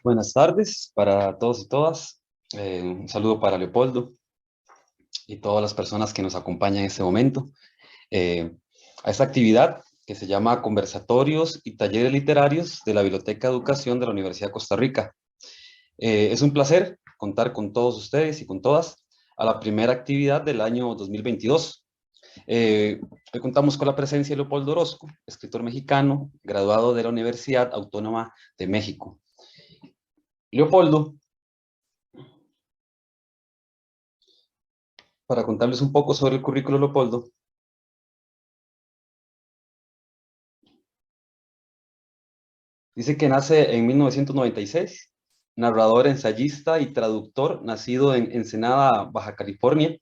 Buenas tardes para todos y todas. Un saludo para Leopoldo y todas las personas que nos acompañan en este momento. eh, a esta actividad que se llama Conversatorios y Talleres Literarios de la Biblioteca de Educación de la Universidad de Costa Rica. Es un placer contar con todos ustedes y con todas a la primera actividad del año 2022. Hoy contamos con la presencia de Leopoldo Orozco, escritor mexicano, graduado de la Universidad Autónoma de México. Leopoldo, para contarles un poco sobre el currículo de Leopoldo, dice que nace en 1996, narrador, ensayista y traductor, nacido en Ensenada, Baja California,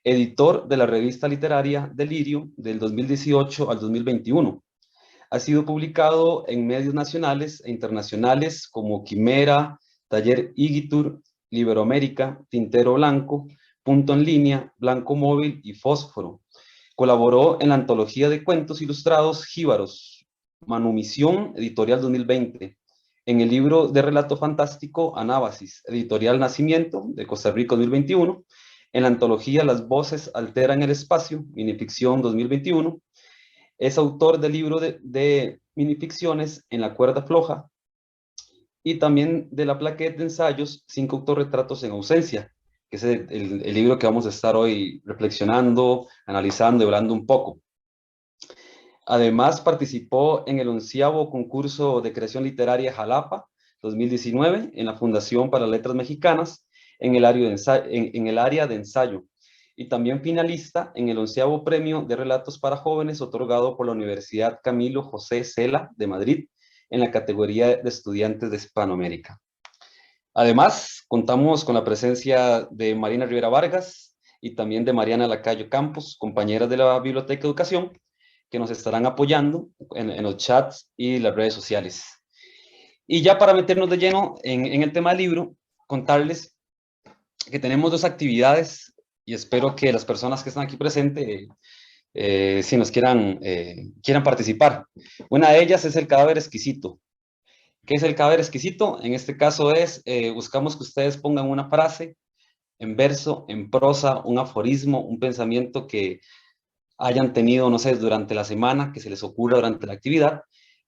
editor de la revista literaria Delirio del 2018 al 2021. Ha sido publicado en medios nacionales e internacionales como Quimera, Taller Igitur, Iberoamérica, Tintero Blanco, Punto en Línea, Blanco Móvil y Fósforo. Colaboró en la antología de cuentos ilustrados Jíbaros, Manumisión, editorial 2020, en el libro de relato fantástico Anábasis, editorial Nacimiento, de Costa Rica 2021, en la antología Las voces alteran el espacio, minificción 2021. Es autor del libro de minificciones En la cuerda floja y también de la plaqueta de ensayos 5 autorretratos en ausencia, que es el libro que vamos a estar hoy reflexionando, analizando y hablando un poco. Además, participó en el 11º concurso de creación literaria Jalapa 2019 en la Fundación para Letras Mexicanas en el área de ensayo, y también finalista en el 11º premio de relatos para jóvenes otorgado por la Universidad Camilo José Cela de Madrid en la categoría de estudiantes de Hispanoamérica. Además, contamos con la presencia de Marina Rivera Vargas y también de Mariana Lacayo Campos, compañeras de la Biblioteca de Educación, que nos estarán apoyando en los chats y las redes sociales. Y ya para meternos de lleno en el tema del libro, contarles que tenemos dos actividades y espero que las personas que están aquí presentes, si nos quieran participar. Una de ellas es el cadáver exquisito. ¿Qué es el cadáver exquisito? En este caso buscamos que ustedes pongan una frase en verso, en prosa, un aforismo, un pensamiento que hayan tenido, no sé, durante la semana, que se les ocurra durante la actividad,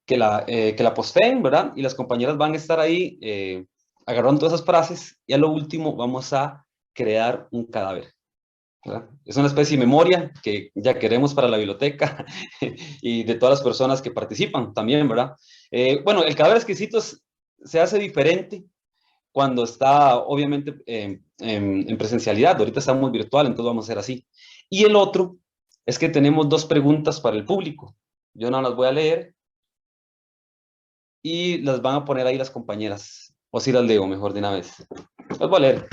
que la posteen, ¿verdad? Y las compañeras van a estar ahí agarrando todas esas frases y a lo último vamos a crear un cadáver, ¿verdad? Es una especie de memoria que ya queremos para la biblioteca y de todas las personas que participan también, ¿verdad? Bueno, el cadáver exquisito se hace diferente cuando está obviamente en presencialidad. Ahorita estamos virtual, entonces vamos a hacer así. Y el otro es que tenemos dos preguntas para el público. Yo no las voy a leer y las van a poner ahí las compañeras. O si las leo mejor de una vez. Las voy a leer.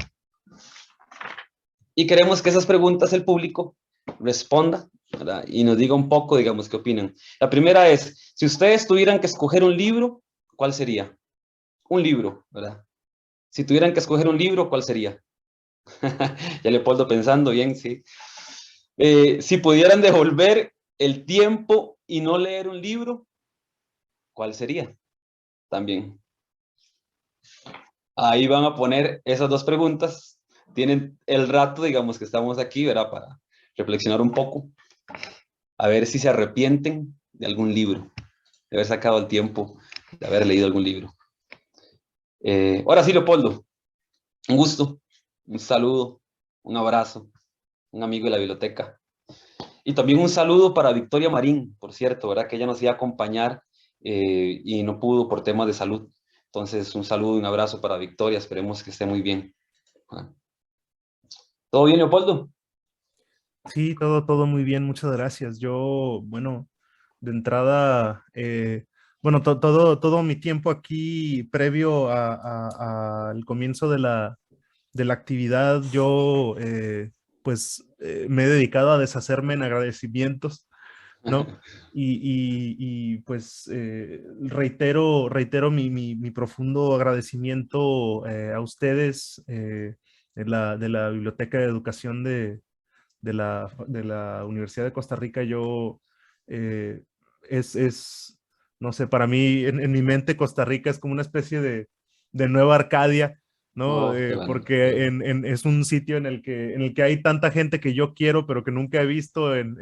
Y queremos que esas preguntas el público responda, ¿verdad? Y nos diga un poco, digamos, qué opinan. La primera es, si ustedes tuvieran que escoger un libro, ¿cuál sería? Un libro, ¿verdad? Si tuvieran que escoger un libro, ¿cuál sería? Ya Leopoldo pensando bien, sí. Si pudieran devolver el tiempo y no leer un libro, ¿cuál sería? También. Ahí van a poner esas dos preguntas. Tienen el rato, digamos, que estamos aquí, ¿verdad? Para reflexionar un poco. A ver si se arrepienten de algún libro, de haber sacado el tiempo de haber leído algún libro. Ahora sí, Leopoldo, un gusto, un saludo, un abrazo, un amigo de la biblioteca. Y también un saludo para Victoria Marín, por cierto, ¿verdad? Que ella nos iba a acompañar y no pudo por temas de salud. Entonces, un saludo y un abrazo para Victoria. Esperemos que esté muy bien. ¿Todo bien, Leopoldo? Sí, todo muy bien, muchas gracias. Yo, bueno, de entrada, bueno, todo mi tiempo aquí previo al comienzo de la actividad, yo, me he dedicado a deshacerme en agradecimientos, ¿no? Pues reitero mi profundo agradecimiento a ustedes de la Biblioteca de Educación de la Universidad de Costa Rica. Yo, eh, es, no sé, para mí, en mi mente Costa Rica es como una especie de Nueva Arcadia, ¿no? Oh, qué bueno, qué Porque bueno. es un sitio en el que hay tanta gente que yo quiero, pero que nunca he visto en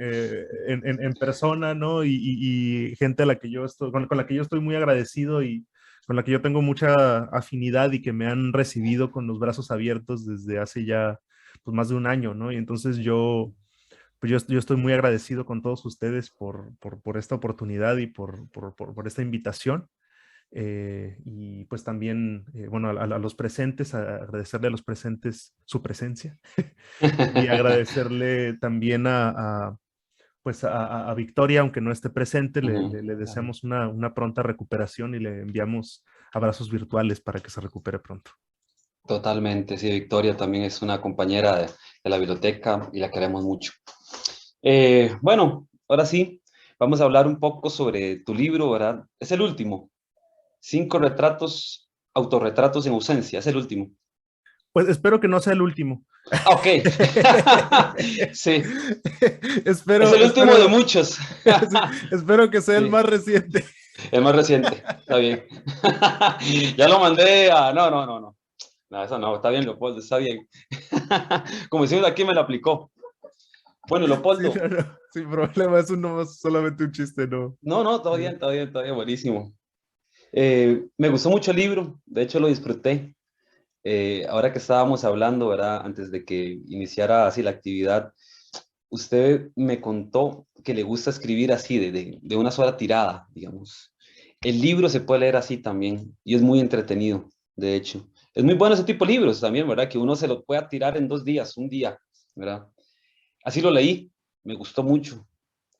persona, ¿no? Y gente a la que yo estoy, con la que yo estoy muy agradecido y con la que yo tengo mucha afinidad y que me han recibido con los brazos abiertos desde hace ya pues, más de un año, ¿no? Y entonces yo estoy muy agradecido con todos ustedes por esta oportunidad y por esta invitación. Y pues también, bueno, a los presentes, agradecerle a los presentes su presencia y agradecerle también pues a Victoria, aunque no esté presente, Ujú, le claro. deseamos una pronta recuperación y le enviamos abrazos virtuales para que se recupere pronto. Totalmente, sí, Victoria también es una compañera de la biblioteca y la queremos mucho. Bueno, ahora sí, vamos a hablar un poco sobre tu libro, ¿verdad? Es el último, 5 retratos, autorretratos en ausencia, es el último. Pues espero que no sea el último. Ah, ok. Sí, es Espero, el último de espero, muchos. sí, espero que sea el Sí, más reciente. el más reciente, está bien. Ya lo mandé a... No, no, no, no. No, eso no, está bien, Leopoldo, está bien. Como decimos aquí, me lo aplicó. Bueno, Sí, Leopoldo, no, no, sin problema, es solamente un chiste, no. no, no, todo bien, todo bien, todo bien, buenísimo. Me gustó mucho el libro, de hecho lo disfruté. Ahora que estábamos hablando, ¿verdad? Antes de que iniciara así la actividad, usted me contó que le gusta escribir así, de una sola tirada, digamos. El libro se puede leer así también y es muy entretenido, de hecho. Es muy bueno ese tipo de libros también, ¿verdad? Que uno se lo pueda tirar en 2 días, un día, ¿verdad? Así lo leí, me gustó mucho.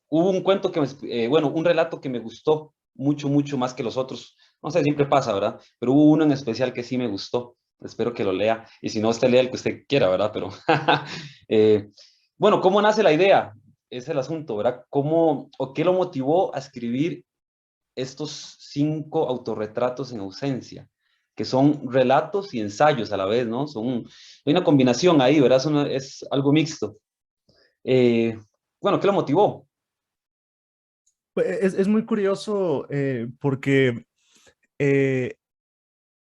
Hubo un cuento que bueno, un relato que me gustó mucho, mucho más que los otros. No sé, siempre pasa, ¿verdad? Pero hubo uno en especial que sí me gustó. Espero que lo lea. Y si no, usted lea el que usted quiera, ¿verdad? Pero, eh, bueno, ¿cómo nace la idea? Es el asunto, ¿verdad? ¿Cómo o qué lo motivó a escribir estos 5 autorretratos en ausencia? Que son relatos y ensayos a la vez, ¿no? Hay una combinación ahí, ¿verdad? Es algo mixto. Eh, bueno, ¿qué lo motivó? Pues, es muy curioso porque eh,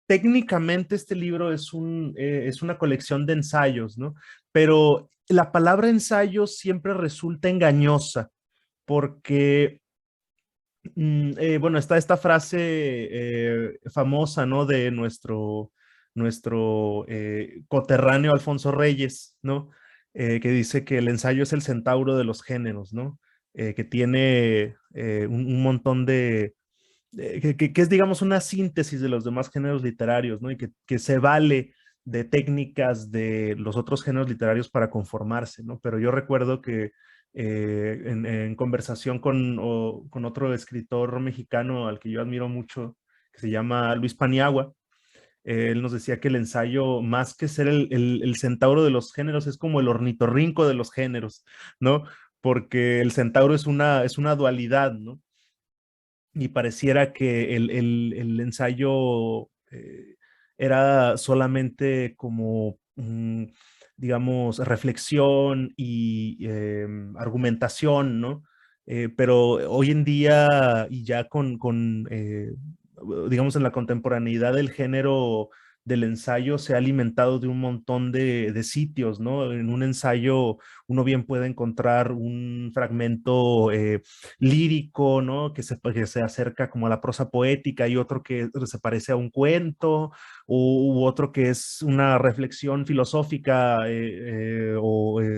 técnicamente este libro es una colección de ensayos, ¿no? Pero la palabra ensayo siempre resulta engañosa porque, bueno, está esta frase famosa, ¿no? De nuestro coterráneo Alfonso Reyes, ¿no? Que dice que el ensayo es el centauro de los géneros, ¿no? Que tiene un montón que es, digamos, una síntesis de los demás géneros literarios, ¿no? Y que se vale de técnicas de los otros géneros literarios para conformarse, ¿no? Pero yo recuerdo que en conversación con otro escritor mexicano al que yo admiro mucho, que se llama Luis Paniagua, él nos decía que el ensayo, más que ser el centauro de los géneros, es como el ornitorrinco de los géneros, ¿no? Porque el centauro es una dualidad, ¿no? Y pareciera que el ensayo era solamente como, digamos, reflexión y argumentación, ¿no? Pero hoy en día y ya digamos, en la contemporaneidad del género del ensayo se ha alimentado de un montón de sitios, ¿no? En un ensayo uno bien puede encontrar un fragmento lírico, ¿no? Que se acerca como a la prosa poética y otro que se parece a un cuento, u otro que es una reflexión filosófica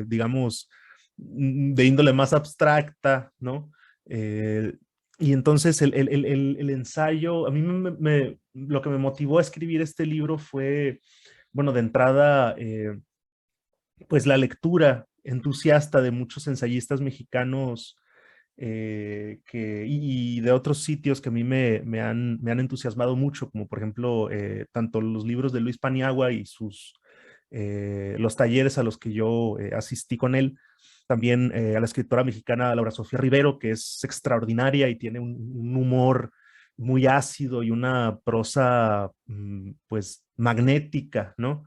digamos, de índole más abstracta, ¿no? Eh, y entonces el ensayo, a mí lo que me motivó a escribir este libro fue, bueno, de entrada, pues la lectura entusiasta de muchos ensayistas mexicanos y de otros sitios que a mí me han entusiasmado mucho, como por ejemplo, tanto los libros de Luis Paniagua y los talleres a los que yo asistí con él, también a la escritora mexicana Laura Sofía Rivero, que es extraordinaria y tiene un humor muy ácido y una prosa, pues, magnética, ¿no?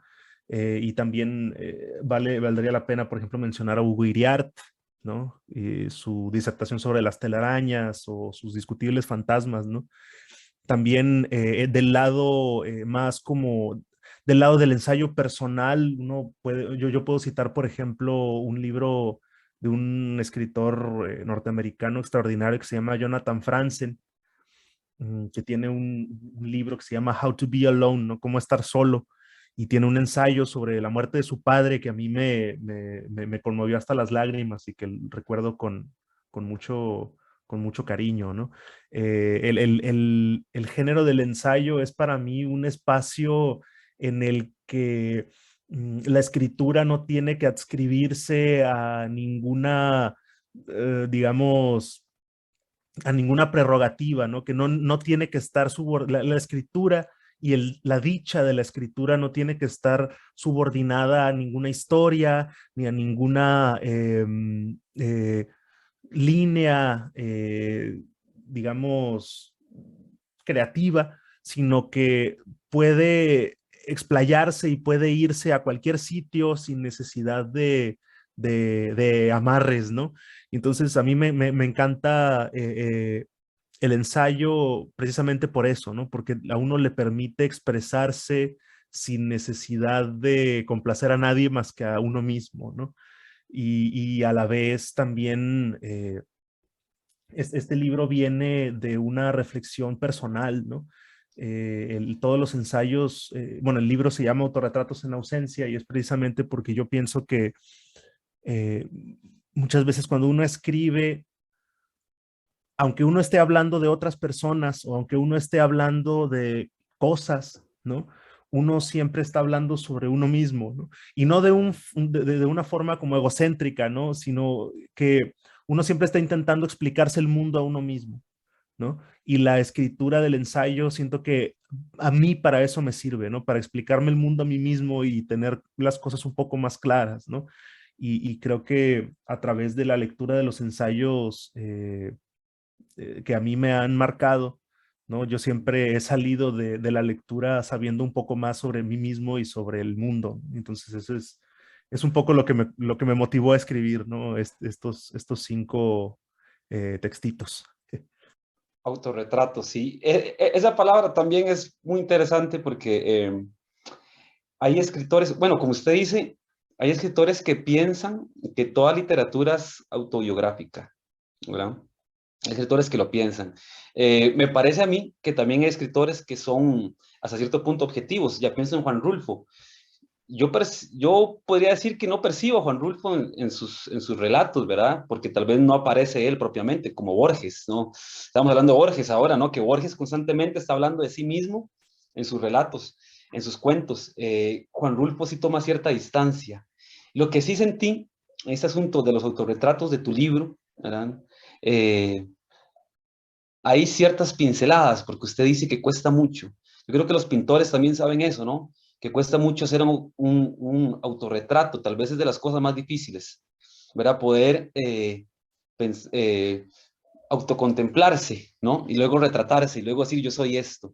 Y también valdría la pena, por ejemplo, mencionar a Hugo Iriart, ¿no? Su disertación sobre las telarañas o sus discutibles fantasmas, ¿no? también del lado más como del lado del ensayo personal, yo puedo citar, por ejemplo, un libro de un escritor norteamericano extraordinario que se llama Jonathan Franzen, que tiene un libro que se llama How to Be Alone, ¿no? Cómo estar solo, y tiene un ensayo sobre la muerte de su padre que a mí me conmovió hasta las lágrimas y que recuerdo con con mucho cariño, ¿no? El género del ensayo es para mí un espacio en el que la escritura no tiene que adscribirse a ninguna, digamos, a ninguna prerrogativa, ¿no? Que no tiene que estar la escritura y la dicha de la escritura no tiene que estar subordinada a ninguna historia ni a ninguna línea, digamos, creativa, sino que puede explayarse y puede irse a cualquier sitio sin necesidad de amarres, ¿no? Entonces a mí me encanta el ensayo precisamente por eso, ¿no? Porque a uno le permite expresarse sin necesidad de complacer a nadie más que a uno mismo, ¿no? Y a la vez también este libro viene de una reflexión personal, ¿no? Todos los ensayos, bueno, el libro se llama Autorretratos en ausencia y es precisamente porque yo pienso que eh, muchas veces cuando uno escribe, aunque uno esté hablando de otras personas o aunque uno esté hablando de cosas, ¿no? Uno siempre está hablando sobre uno mismo, ¿no? Y no de una forma como egocéntrica, ¿no? Sino que uno siempre está intentando explicarse el mundo a uno mismo, ¿no? Y la escritura del ensayo siento que a mí para eso me sirve, ¿no? Para explicarme el mundo a mí mismo y tener las cosas un poco más claras, ¿no? Y creo que a través de la lectura de los ensayos que a mí me han marcado, ¿no? Yo siempre he salido de la lectura sabiendo un poco más sobre mí mismo y sobre el mundo. Entonces eso es un poco lo que me motivó a escribir, ¿no? Estos 5 textitos. Autorretrato, sí. Esa palabra también es muy interesante porque hay escritores, bueno, como usted dice, hay escritores que piensan que toda literatura es autobiográfica, ¿verdad? Hay escritores que lo piensan. Me parece a mí que también hay escritores que son hasta cierto punto objetivos. Ya pienso en Juan Rulfo. Yo podría decir que no percibo a Juan Rulfo en sus relatos, ¿verdad? Porque tal vez no aparece él propiamente, como Borges, ¿no? Estamos hablando de Borges ahora, ¿no? Que Borges constantemente está hablando de sí mismo en sus relatos, en sus cuentos. Juan Rulfo sí toma cierta distancia. Lo que sí sentí en este asunto de los autorretratos de tu libro, ¿verdad? Eh, hay ciertas pinceladas, porque usted dice que cuesta mucho. Yo creo que los pintores también saben eso, ¿no? Que cuesta mucho hacer un autorretrato, tal vez es de las cosas más difíciles, ¿verdad? Poder eh, autocontemplarse, ¿no? Y luego retratarse y luego decir yo soy esto.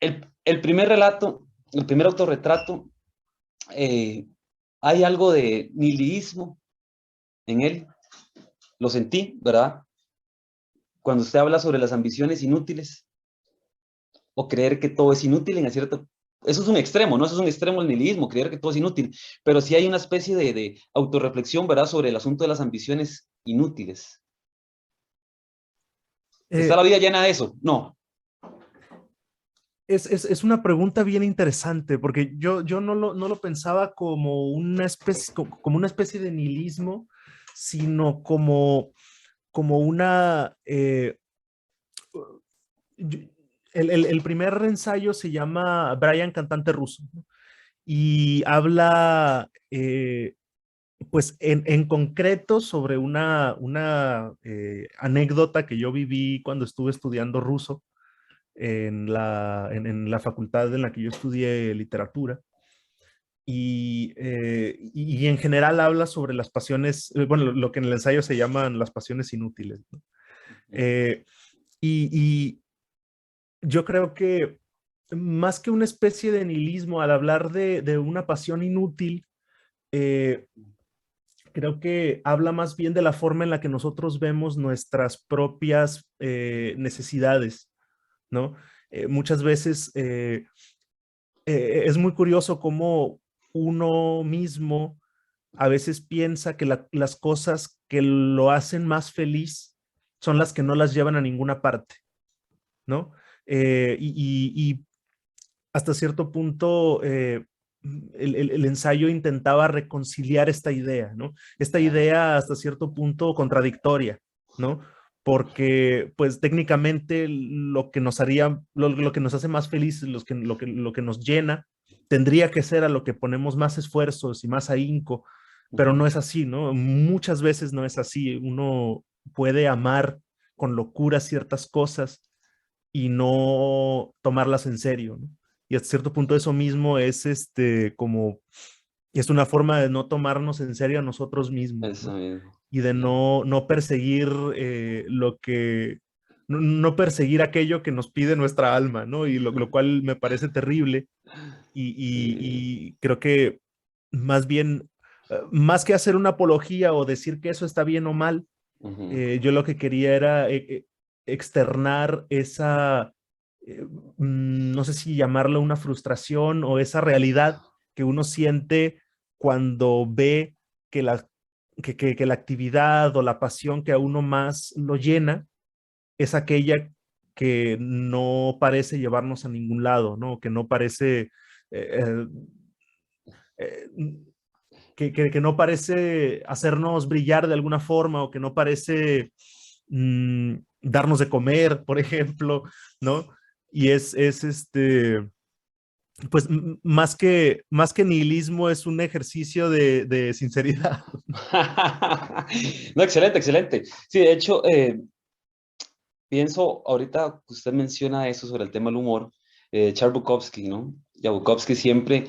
El primer relato, el primer autorretrato, eh, hay algo de nihilismo en él, lo sentí, ¿verdad? Cuando usted habla sobre las ambiciones inútiles, o creer que todo es inútil en cierto... Eso es un extremo, ¿no? Eso es un extremo el nihilismo, creer que todo es inútil. Pero sí hay una especie de autorreflexión, ¿verdad? Sobre el asunto de las ambiciones inútiles. ¿Está Eh, la vida llena de eso? No. es una pregunta bien interesante porque yo no lo pensaba como como una especie de nihilismo, sino como una... yo- el primer ensayo se llama Brian, cantante ruso, ¿no? Y habla, pues, en concreto sobre una anécdota que yo viví cuando estuve estudiando ruso en la facultad en la que yo estudié literatura. Y en general habla sobre las pasiones, bueno, lo que en el ensayo se llaman las pasiones inútiles, ¿no? Eh, y yo creo que más que una especie de nihilismo, al hablar de una pasión inútil, eh, creo que habla más bien de la forma en la que nosotros vemos nuestras propias necesidades, ¿no? Muchas veces es muy curioso cómo uno mismo a veces piensa que las cosas que lo hacen más feliz son las que no las llevan a ninguna parte, ¿no? Y hasta cierto punto el ensayo intentaba reconciliar esta idea, ¿no? Esta Claro. idea hasta cierto punto contradictoria, ¿no? Porque pues técnicamente lo que nos haría, lo que nos hace más felices, lo que nos llena, tendría que ser a lo que ponemos más esfuerzos y más ahínco, pero no Ujú. es así, ¿no? Muchas veces no es así. Uno puede amar con locura ciertas cosas y no tomarlas en serio, ¿no? Y hasta cierto punto eso mismo es como, es una forma de no tomarnos en serio a nosotros mismos, Eso ¿no? mismo. Y de Sí. no perseguir no perseguir aquello que nos pide nuestra alma, ¿no? Y lo cual me parece terrible Sí. y creo que más bien, más que hacer una apología o decir que eso está bien o mal, Ujú. yo lo que quería era externar esa, no sé si llamarlo una frustración o esa realidad que uno siente cuando ve que que la actividad o la pasión que a uno más lo llena es aquella que no parece llevarnos a ningún lado, ¿no? Que no parece, eh, eh, que no parece hacernos brillar de alguna forma o que no parece darnos de comer, por ejemplo, ¿no? Y es pues más que nihilismo es un ejercicio de sinceridad. No, excelente, excelente. Sí, de hecho, pienso, ahorita que usted menciona eso sobre el tema del humor, Charles Bukowski, ¿no? Ya Bukowski siempre,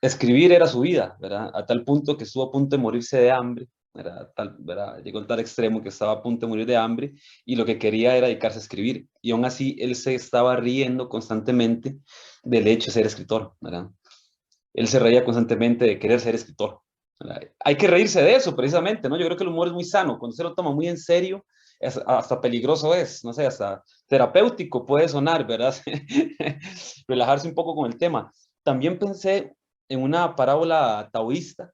escribir era su vida, ¿verdad? A tal punto que estuvo a punto de morirse de hambre, ¿verdad? ¿Verdad? Llegó al tal extremo que estaba a punto de morir de hambre y lo que quería era dedicarse a escribir. Y aún así, él se estaba riendo constantemente del hecho de ser escritor, ¿verdad? Él se reía constantemente de querer ser escritor. ¿Verdad? Hay que reírse de eso, precisamente, ¿no? Yo creo que el humor es muy sano. Cuando se lo toma muy en serio, hasta peligroso es, no sé, hasta terapéutico puede sonar, ¿verdad? Relajarse un poco con el tema. También pensé en una parábola taoísta,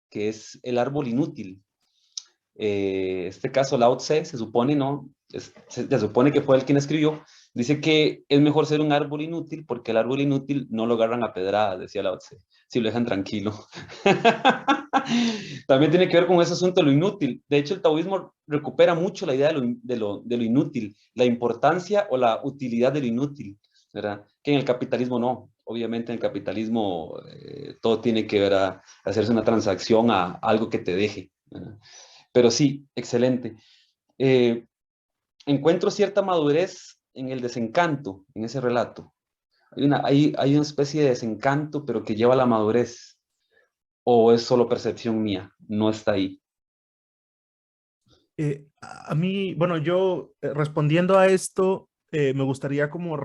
que es el árbol inútil. Este caso, Lao Tse, se supone, ¿no? Se supone que fue él quien escribió. Dice que es mejor ser un árbol inútil porque el árbol inútil no lo agarran a pedradas, decía Lao Tse, si lo dejan tranquilo. También tiene que ver con ese asunto de lo inútil. De hecho, el taoísmo recupera mucho la idea de lo inútil, la importancia o la utilidad de lo inútil, ¿verdad? Que en el capitalismo no. Obviamente en el capitalismo todo tiene que ver a hacerse una transacción a algo que te deje, ¿verdad? Pero sí, excelente. Eh, Encuentro cierta madurez en el desencanto, en ese relato. Hay una especie de desencanto, pero que lleva a la madurez. ¿O es solo percepción mía? No está ahí. A mí, bueno, yo respondiendo a esto, me gustaría como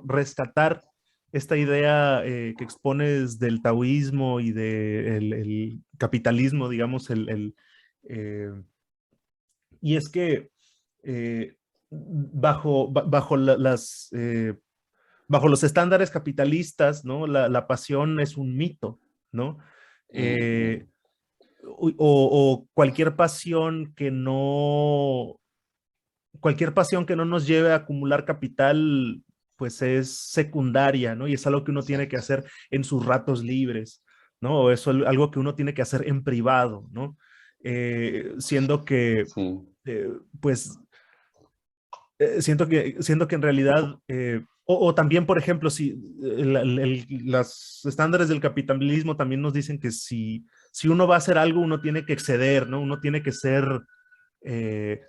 rescatar esta idea que expones del taoísmo y del el capitalismo, digamos, eh, y es que eh, bajo bajo los estándares capitalistas, ¿no? La pasión es un mito, ¿no? Ujú. Eh, o cualquier pasión que no nos lleve a acumular capital, pues es secundaria, ¿no? Y es algo que uno tiene que Exacto. hacer en sus ratos libres, ¿no? O es algo que uno tiene que hacer en privado, ¿no? Siendo que, Sí. eh, pues, siento que en realidad, o también, por ejemplo, si los estándares del capitalismo también nos dicen que si uno va a hacer algo, uno tiene que exceder, ¿no? Uno eh,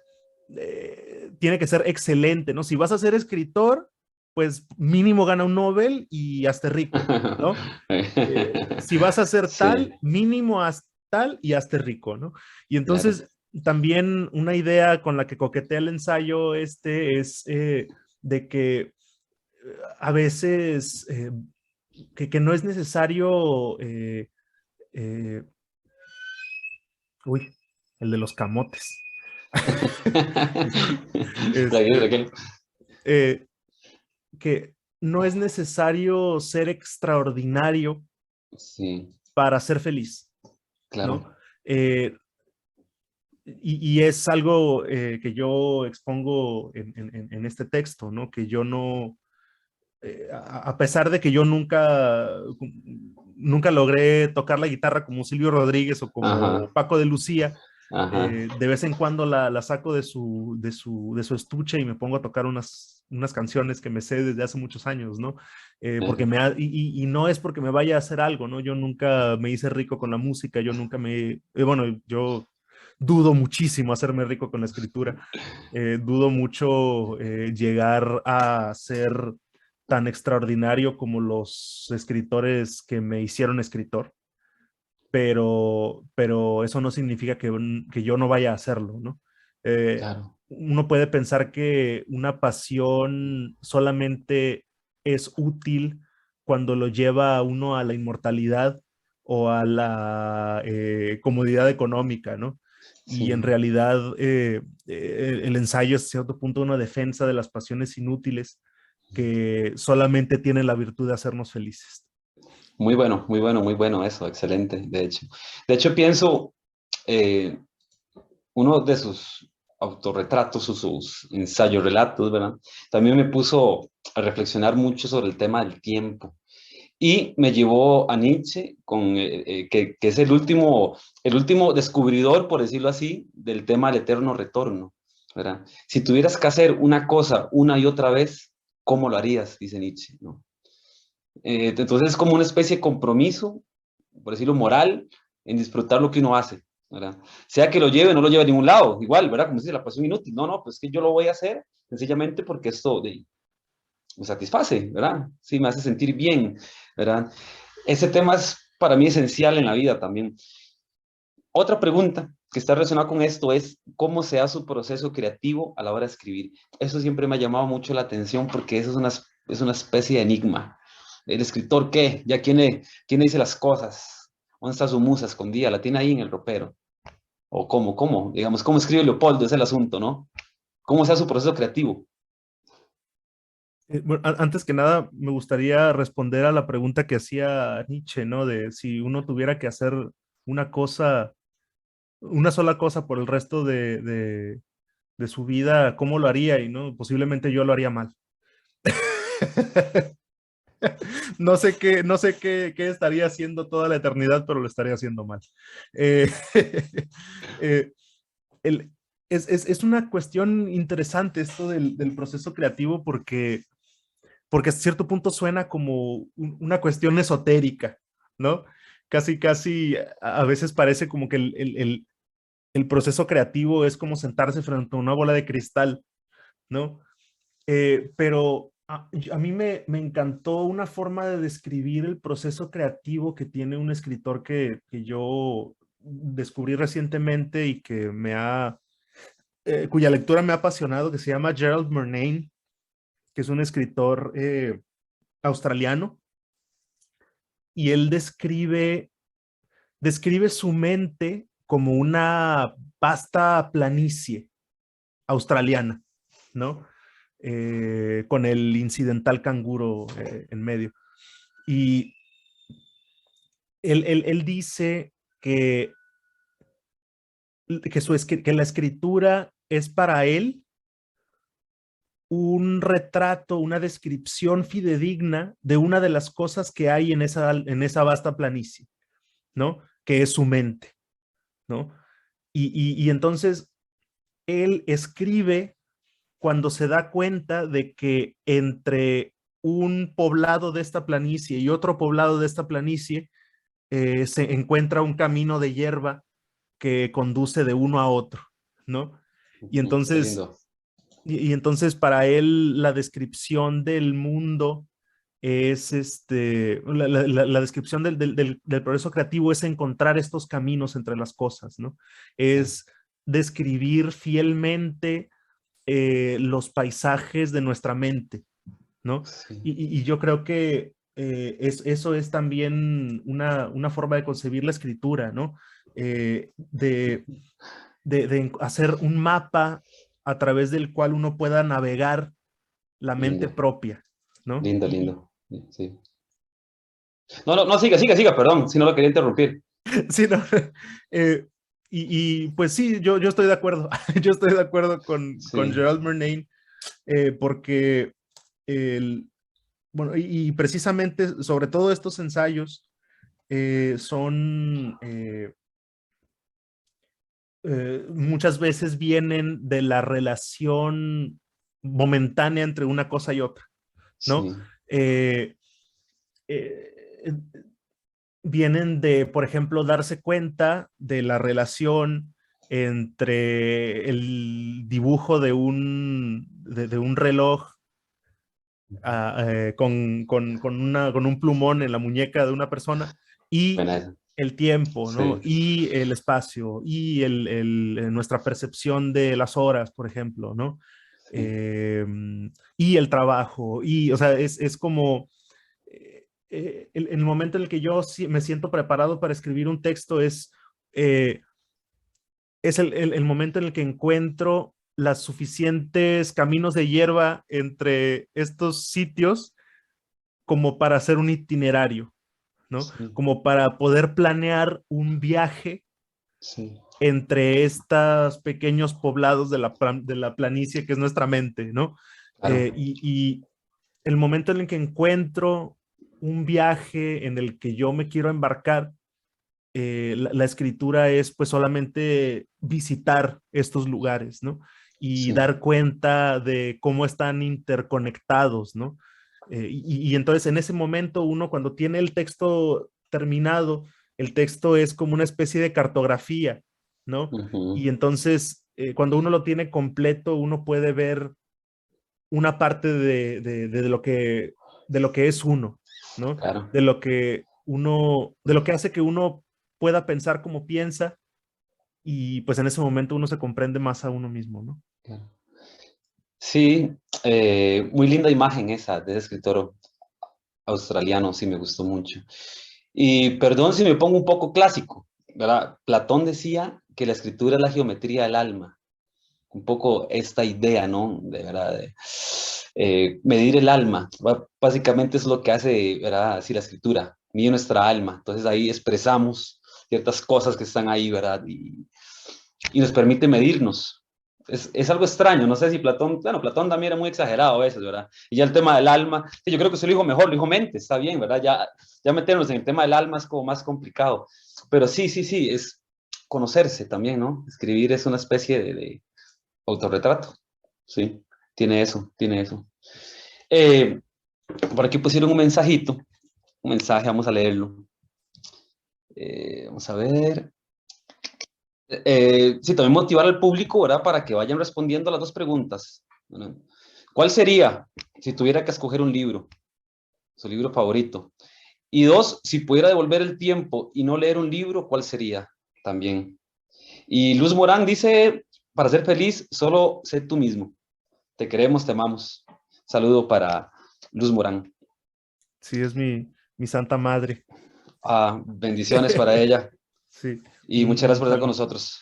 tiene que ser excelente, ¿no? Si vas a ser escritor, pues mínimo gana un Nobel y hazte rico, ¿no? Si vas a ser tal, Sí. mínimo haz tal y hazte rico, ¿no? Y Claro. entonces también una idea con la que coquetea el ensayo es de que a veces que no es necesario, eh, uy, el de los camotes. Tranquilo, Este, tranquilo. eh, que no es necesario ser extraordinario Sí, para ser feliz, ¿no? claro. Eh, y es algo que yo expongo en este texto, ¿no? Que yo no, a pesar de que yo nunca logré tocar la guitarra como Silvio Rodríguez o como Ajá, Paco de Lucía, ajá. de vez en cuando la saco de su estuche y me pongo a tocar unas canciones que me sé desde hace muchos años, ¿no? Porque Ajá. y no es porque me vaya a hacer algo, ¿no? Yo nunca me hice rico con la música, yo nunca bueno, yo dudo muchísimo hacerme rico con la escritura, dudo mucho llegar a ser tan extraordinario como los escritores que me hicieron escritor, pero eso no significa que yo no vaya a hacerlo, ¿no? Eh, Claro, Uno puede pensar que una pasión solamente es útil cuando lo lleva a uno a la inmortalidad o a la comodidad económica, ¿no? Y en sí. realidad el ensayo es a cierto punto una defensa de las pasiones inútiles que solamente tienen la virtud de hacernos felices. Muy bueno eso, excelente, de hecho. De hecho, pienso, eh, uno de sus autorretratos o sus ensayos, relatos, ¿verdad? También me puso a reflexionar mucho sobre el tema del tiempo. Y me llevó a Nietzsche, que es el último descubridor, por decirlo así, del tema del eterno retorno, ¿verdad? Si tuvieras que hacer una cosa una y otra vez, ¿cómo lo harías? Dice Nietzsche, ¿no? Entonces es como una especie de compromiso, por decirlo moral, en disfrutar lo que uno hace, ¿verdad? Sea que lo lleve o no lo lleve a ningún lado, igual, ¿verdad? Como dice la pasión inútil. No, no, pues que yo lo voy a hacer sencillamente porque esto me satisface, ¿verdad? Sí, me hace sentir bien, ¿verdad? Ese tema es para mí esencial en la vida también. Otra pregunta que está relacionada con esto es cómo se da su proceso creativo a la hora de escribir. Eso siempre me ha llamado mucho la atención porque eso es una especie de enigma. ¿El escritor qué? ¿Ya quién le dice las cosas? ¿Dónde está su musa escondida? ¿La tiene ahí en el ropero? ¿O cómo? Digamos, ¿cómo escribe Leopoldo? Es el asunto, ¿no? ¿Cómo se da su proceso creativo? Bueno, antes que nada, me gustaría responder a la pregunta que hacía Nietzsche, ¿no? De si uno tuviera que hacer una cosa, una sola cosa por el resto de su vida, ¿cómo lo haría? Y no, posiblemente yo lo haría mal. No sé qué estaría haciendo toda la eternidad, pero lo estaría haciendo mal. Eh, eh, el- es una cuestión interesante esto del proceso creativo porque a cierto punto suena como una cuestión esotérica, ¿no? Casi a veces parece como que el proceso creativo es como sentarse frente a una bola de cristal, ¿no? Pero a mí me encantó una forma de describir el proceso creativo que tiene un escritor que yo descubrí recientemente y cuya lectura me ha apasionado, que se llama Gerald Murnane, que es un escritor australiano, y él describe su mente como una vasta planicie australiana, ¿no? Con el incidental canguro en medio. Y él dice que, que la escritura es para él un retrato, una descripción fidedigna de una de las cosas que hay en esa vasta planicie, ¿no? Que es su mente, ¿no? Y entonces él escribe cuando se da cuenta de que entre un poblado de esta planicie y otro poblado de esta planicie se encuentra un camino de hierba que conduce de uno a otro, ¿no? Y Qué entonces, lindo. y entonces para él la descripción del mundo es la descripción del progreso creativo es encontrar estos caminos entre las cosas, ¿no? Sí, Es describir fielmente los paisajes de nuestra mente, ¿no? sí. Y yo creo que eso es también una forma de concebir la escritura, ¿no? Eh, de, de hacer un mapa a través del cual uno pueda navegar la mente Lindo, propia, ¿no? lindo, lindo. Sí. No, no, no, siga, siga, siga, perdón, si no lo quería interrumpir. Sí, no. eh, pues sí, yo estoy de acuerdo. Yo estoy de acuerdo con Sí, Gerald Murnane, porque bueno, y precisamente sobre todo estos ensayos son muchas veces vienen de la relación momentánea entre una cosa y otra, ¿no? sí, Eh, eh, Vienen de, por ejemplo, darse cuenta de la relación entre el dibujo de un reloj con un plumón en la muñeca de una persona y buena esa. el tiempo, ¿no? Sí, Y el espacio y nuestra percepción de las horas, por ejemplo, ¿no? sí, Eh, y el trabajo, y, o sea, es como el momento en el que yo me siento preparado para escribir un texto eh, es el momento en el que encuentro las suficientes caminos de hierba entre estos sitios como para hacer un itinerario, ¿no? sí, Como para poder planear un viaje sí, entre estos pequeños poblados de la planicie que es nuestra mente, ¿no? claro, Y el momento en el que encuentro un viaje en el que yo me quiero embarcar, la escritura es pues solamente visitar estos lugares, ¿no? Y sí, dar cuenta de cómo están interconectados, ¿no? Y entonces en ese momento uno cuando tiene el texto terminado, el texto es como una especie de cartografía, ¿no? Y ujú, entonces cuando uno lo tiene completo, uno puede ver una parte de lo que es uno, ¿no? claro, De lo que hace que uno pueda pensar como piensa y pues en ese momento uno se comprende más a uno mismo, ¿no? claro. Sí, muy linda imagen esa de ese escritor australiano, sí me gustó mucho. Y perdón si me pongo un poco clásico, ¿verdad? Platón decía que la escritura es la geometría del alma, un poco esta idea, ¿no? De verdad, de, medir el alma, básicamente es lo que hace, ¿verdad? Así la escritura, mide nuestra alma, entonces ahí expresamos ciertas cosas que están ahí, ¿verdad? Y nos permite medirnos. Es algo extraño, no sé si Platón, bueno, Platón también era muy exagerado a veces, ¿verdad? Y ya el tema del alma, sí, yo creo que usted lo dijo mejor, lo dijo mente, está bien, ¿verdad? Ya meternos en el tema del alma es como más complicado, pero sí, sí, sí, es conocerse también, ¿no? Escribir es una especie de autorretrato, sí, tiene eso, tiene eso. Eh, por aquí pusieron un mensajito, un mensaje, vamos a leerlo. Vamos a ver. Sí, también motivar al público, ¿verdad? Para que vayan respondiendo a las dos preguntas, ¿verdad? ¿Cuál sería, si tuviera que escoger un libro, su libro favorito? Y dos, si pudiera devolver el tiempo y no leer un libro, ¿cuál sería también? Y Luz Morán dice, para ser feliz, solo sé tú mismo. Te queremos, te amamos. Saludo para Luz Morán. Sí, es mi santa madre. Ah, bendiciones para ella Sí, y muchas gracias un por estar con saludo. nosotros.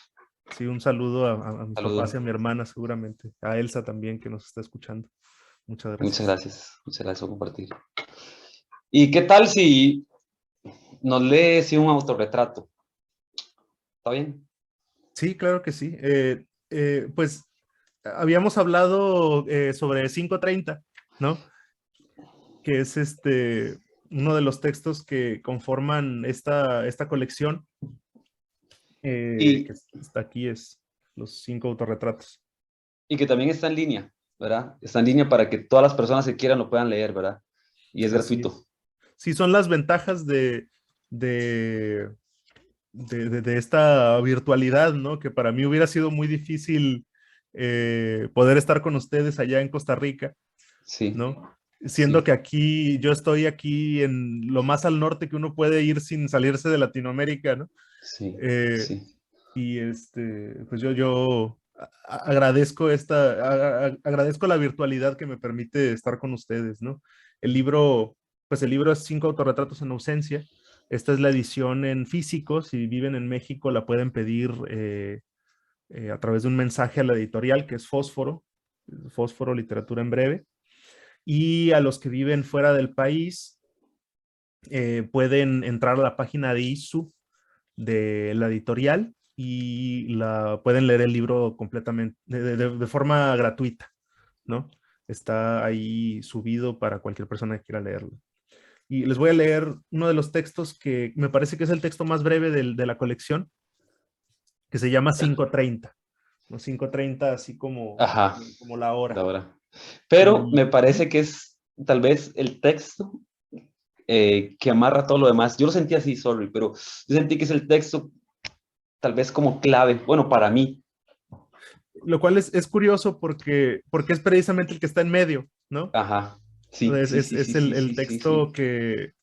Sí, un saludo a mis papás y Saludo. a mi hermana seguramente, a Elsa también que nos está escuchando. Muchas gracias. Muchas gracias por compartir. ¿Y qué tal si nos lee si un autorretrato? ¿Está bien? Sí, claro que sí. Pues habíamos hablado sobre 530, ¿no? Que es uno de los textos que conforman esta colección, Y, que está aquí, es los 5 autorretratos. y que también está en línea, ¿verdad? Está en línea para que todas las personas que quieran lo puedan leer, ¿verdad? Y es Así gratuito. es. Sí, son las ventajas de, de esta virtualidad, ¿no? Que para mí hubiera sido muy difícil poder estar con ustedes allá en Costa Rica, Sí, ¿no? Siendo sí, que aquí, yo estoy aquí en lo más al norte que uno puede ir sin salirse de Latinoamérica, ¿no? sí, Eh, sí, y pues yo agradezco agradezco la virtualidad que me permite estar con ustedes, ¿no? El libro, pues el libro es 5 autorretratos en ausencia. Esta es la edición en físico. Si viven en México, la pueden pedir a través de un mensaje a la editorial que es Fósforo, Fósforo Literatura en Breve, y a los que viven fuera del país pueden entrar a la página de ISU de la editorial y pueden leer el libro completamente, de forma gratuita, ¿no? Está ahí subido para cualquier persona que quiera leerlo. Y les voy a leer uno de los textos que me parece que es el texto más breve de la colección, que se llama 5:30, ¿no? 5:30 así Ajá, como la hora. la hora. Pero me Y, parece que es tal vez el texto que amarra todo lo demás. Yo lo sentí así, sorry, pero yo sentí que es el texto tal vez como clave, bueno, para mí. lo cual es curioso porque es precisamente el que está en medio, ¿no? Ajá, sí, Es, sí, es, sí, sí, es sí, el sí, sí, texto sí. que,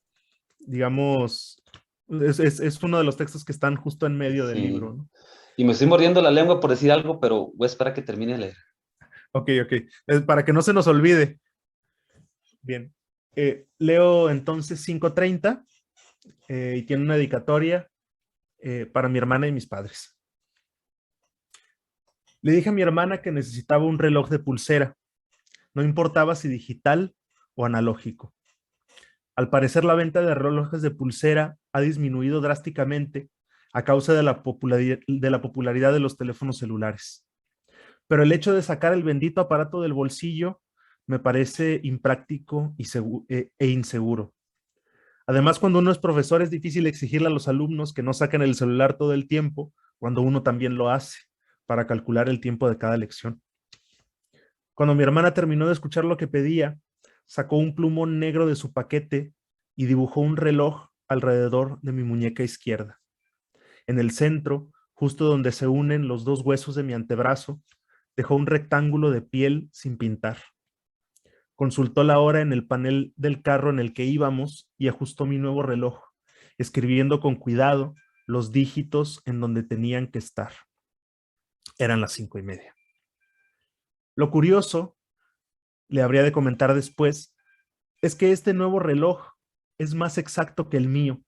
digamos, es uno de los textos que están justo en medio del libro, Sí. ¿no? Y me estoy mordiendo la lengua por decir algo, pero voy a esperar a que termine de leer. Ok, ok. Es para que no se nos olvide. Bien. Leo entonces 5:30 y tiene una dedicatoria para mi hermana y mis padres. Le dije a mi hermana que necesitaba un reloj de pulsera, no importaba si digital o analógico. Al parecer la venta de relojes de pulsera ha disminuido drásticamente a causa de la popularidad de los teléfonos celulares. Pero el hecho de sacar el bendito aparato del bolsillo me parece impráctico e inseguro. Además, cuando uno es profesor es difícil exigirle a los alumnos que no saquen el celular todo el tiempo, cuando uno también lo hace, para calcular el tiempo de cada lección. Cuando mi hermana terminó de escuchar lo que pedía, sacó un plumón negro de su paquete y dibujó un reloj alrededor de mi muñeca izquierda. En el centro, justo donde se unen los dos huesos de mi antebrazo, dejó un rectángulo de piel sin pintar. Consultó la hora en el panel del carro en el que íbamos y ajustó mi nuevo reloj, escribiendo con cuidado los dígitos en donde tenían que estar. Eran las 5:30. Lo curioso, le habría de comentar después, es que este nuevo reloj es más exacto que el mío,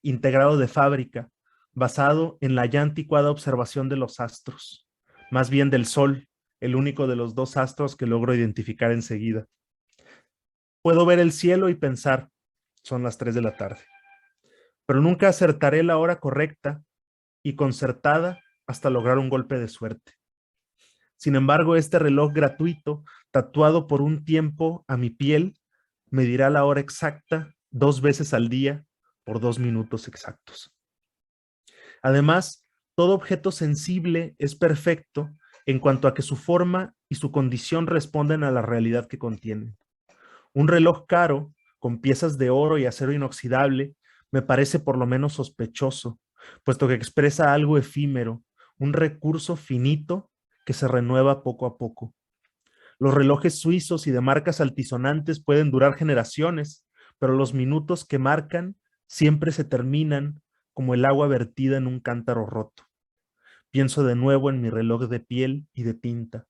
integrado de fábrica, basado en la ya anticuada observación de los astros, más bien del Sol, el único de los dos astros que logro identificar enseguida. Puedo ver el cielo y pensar, son las 3 de la tarde, pero nunca acertaré la hora correcta y concertada hasta lograr un golpe de suerte. Sin embargo, este reloj gratuito, tatuado por un tiempo a mi piel, me dirá la hora exacta 2 veces al día por 2 minutos exactos. Además, todo objeto sensible es perfecto en cuanto a que su forma y su condición responden a la realidad que contienen. Un reloj caro, con piezas de oro y acero inoxidable, me parece por lo menos sospechoso, puesto que expresa algo efímero, un recurso finito que se renueva poco a poco. Los relojes suizos y de marcas altisonantes pueden durar generaciones, pero los minutos que marcan siempre se terminan como el agua vertida en un cántaro roto. Pienso de nuevo en mi reloj de piel y de tinta.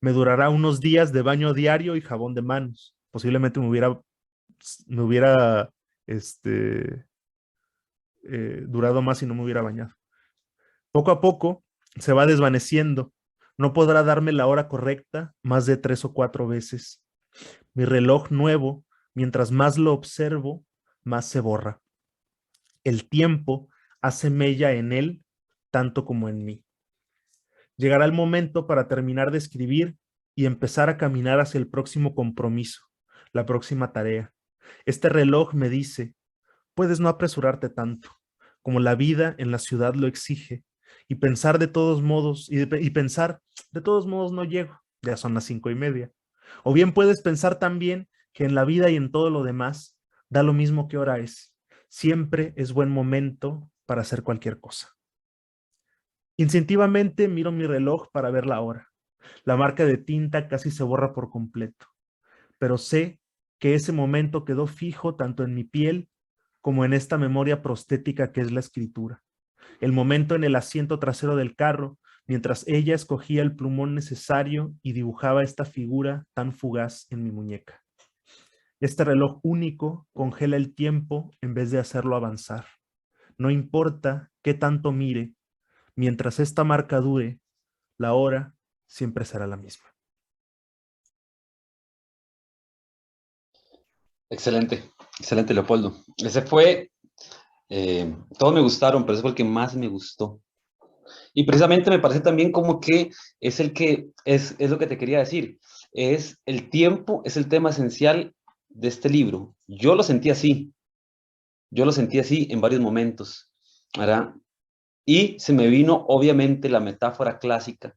Me durará unos días de baño diario y jabón de manos. Posiblemente me hubiera este, durado más si no me hubiera bañado. Poco a poco se va desvaneciendo. No podrá darme la hora correcta más de 3 o 4 veces. Mi reloj nuevo, mientras más lo observo, más se borra. El tiempo hace mella en él tanto como en mí. Llegará el momento para terminar de escribir y empezar a caminar hacia el próximo compromiso, la próxima tarea. Este reloj me dice, puedes no apresurarte tanto, como la vida en la ciudad lo exige, y pensar de todos modos, y pensar, de todos modos no llego, ya son las 5:30. O bien puedes pensar también que en la vida y en todo lo demás, da lo mismo qué hora es. Siempre es buen momento para hacer cualquier cosa. Instintivamente miro mi reloj para ver la hora. La marca de tinta casi se borra por completo, pero sé que ese momento quedó fijo tanto en mi piel como en esta memoria prostética que es la escritura. El momento en el asiento trasero del carro, mientras ella escogía el plumón necesario y dibujaba esta figura tan fugaz en mi muñeca. Este reloj único congela el tiempo en vez de hacerlo avanzar. No importa qué tanto mire, mientras esta marca dure, la hora siempre será la misma. Excelente, excelente, Leopoldo. Ese fue, todos me gustaron, pero ese fue el que más me gustó. Y precisamente me parece también como que es el que, es lo que te quería decir, es el tiempo, es el tema esencial de este libro. Yo lo sentí así en varios momentos, ¿verdad? Y se me vino obviamente la metáfora clásica,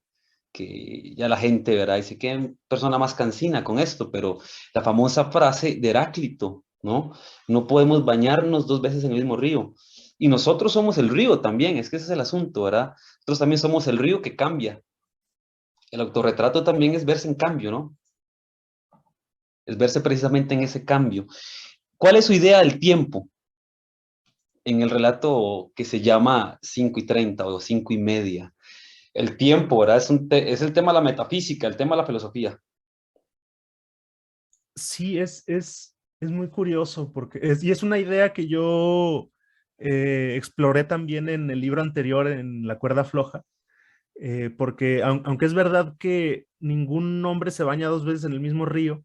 que ya la gente, ¿verdad? Dice, qué persona más cansina con esto, pero la famosa frase de Heráclito, ¿no? No podemos bañarnos dos veces en el mismo río. Y nosotros somos el río también, es que ese es el asunto, ¿verdad? Nosotros también somos el río que cambia. El autorretrato también es verse en cambio, ¿no? Es verse precisamente en ese cambio. ¿Cuál es su idea del tiempo en el relato que se llama 5:30 o 5:30? El tiempo, ¿verdad? Es el tema de la metafísica, el tema de la filosofía. Sí, es muy curioso porque y es una idea que yo exploré también en el libro anterior, en La cuerda floja, porque aunque es verdad que ningún hombre se baña dos veces en el mismo río,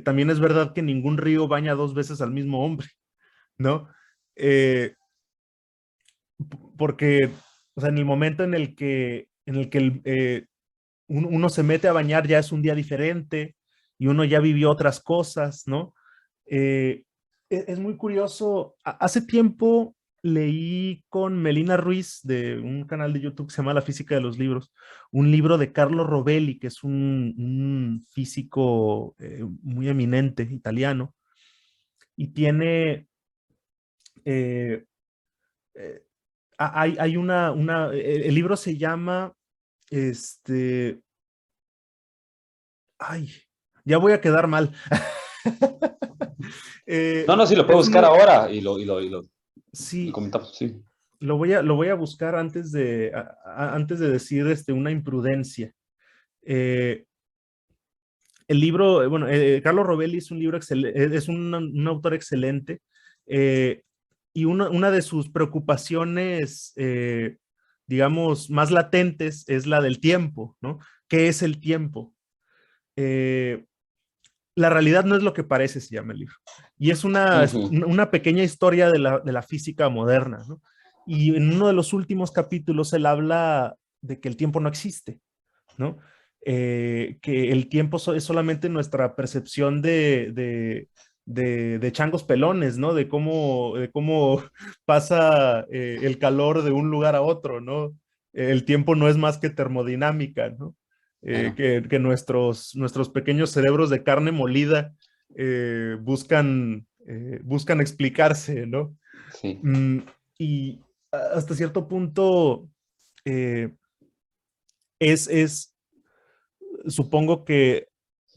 también es verdad que ningún río baña dos veces al mismo hombre, ¿no? Eh, Porque, o sea, en el momento en el que uno se mete a bañar ya es un día diferente y uno ya vivió otras cosas, ¿no? Eh, es muy curioso. Hace tiempo leí con Melina Ruiz de un canal de YouTube que se llama La Física de los Libros, un libro de Carlo Rovelli, que es un físico muy eminente italiano, y tiene, eh, eh, hay el libro se llama, este, ay, ya voy a quedar mal. No, no, sí, lo puedo Es buscar uno, ahora y sí, comentamos, sí. lo voy a buscar antes de decir una imprudencia. Eh, el libro, bueno, Carlos Rovelli es un libro es un autor excelente, eh, y una de sus preocupaciones, digamos, más latentes es la del tiempo, ¿no? ¿Qué es el tiempo? Eh, la realidad no es lo que parece, se llama el libro. Y es Ujú. una pequeña historia de la física moderna, ¿no? Y en uno de los últimos capítulos él habla de que el tiempo no existe, ¿no? Que el tiempo es solamente nuestra percepción de changos pelones, ¿no? De cómo pasa el calor de un lugar a otro, ¿no? El tiempo no es más que termodinámica, ¿no? Claro, Que nuestros pequeños cerebros de carne molida buscan explicarse, ¿no? sí, Mm, y hasta cierto punto eh, es, supongo que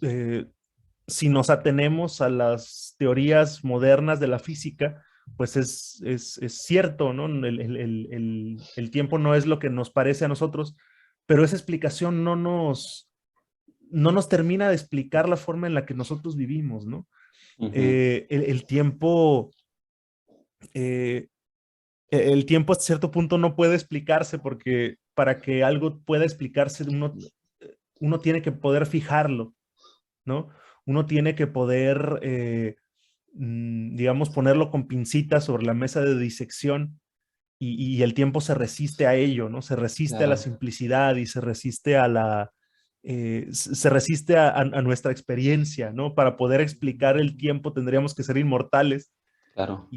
eh, si nos atenemos a las teorías modernas de la física, pues es cierto, ¿no? El tiempo no es lo que nos parece a nosotros, pero esa explicación no nos termina de explicar la forma en la que nosotros vivimos, ¿no? ujú, El tiempo, eh, el tiempo hasta cierto punto no puede explicarse porque para que algo pueda explicarse, uno tiene que poder fijarlo, ¿no? Uno tiene que poder, digamos, ponerlo con pincitas sobre la mesa de disección y el tiempo se resiste a ello, ¿no? Se resiste a la claro, simplicidad y se resiste a nuestra experiencia, ¿no? Para poder explicar el tiempo tendríamos que ser inmortales claro,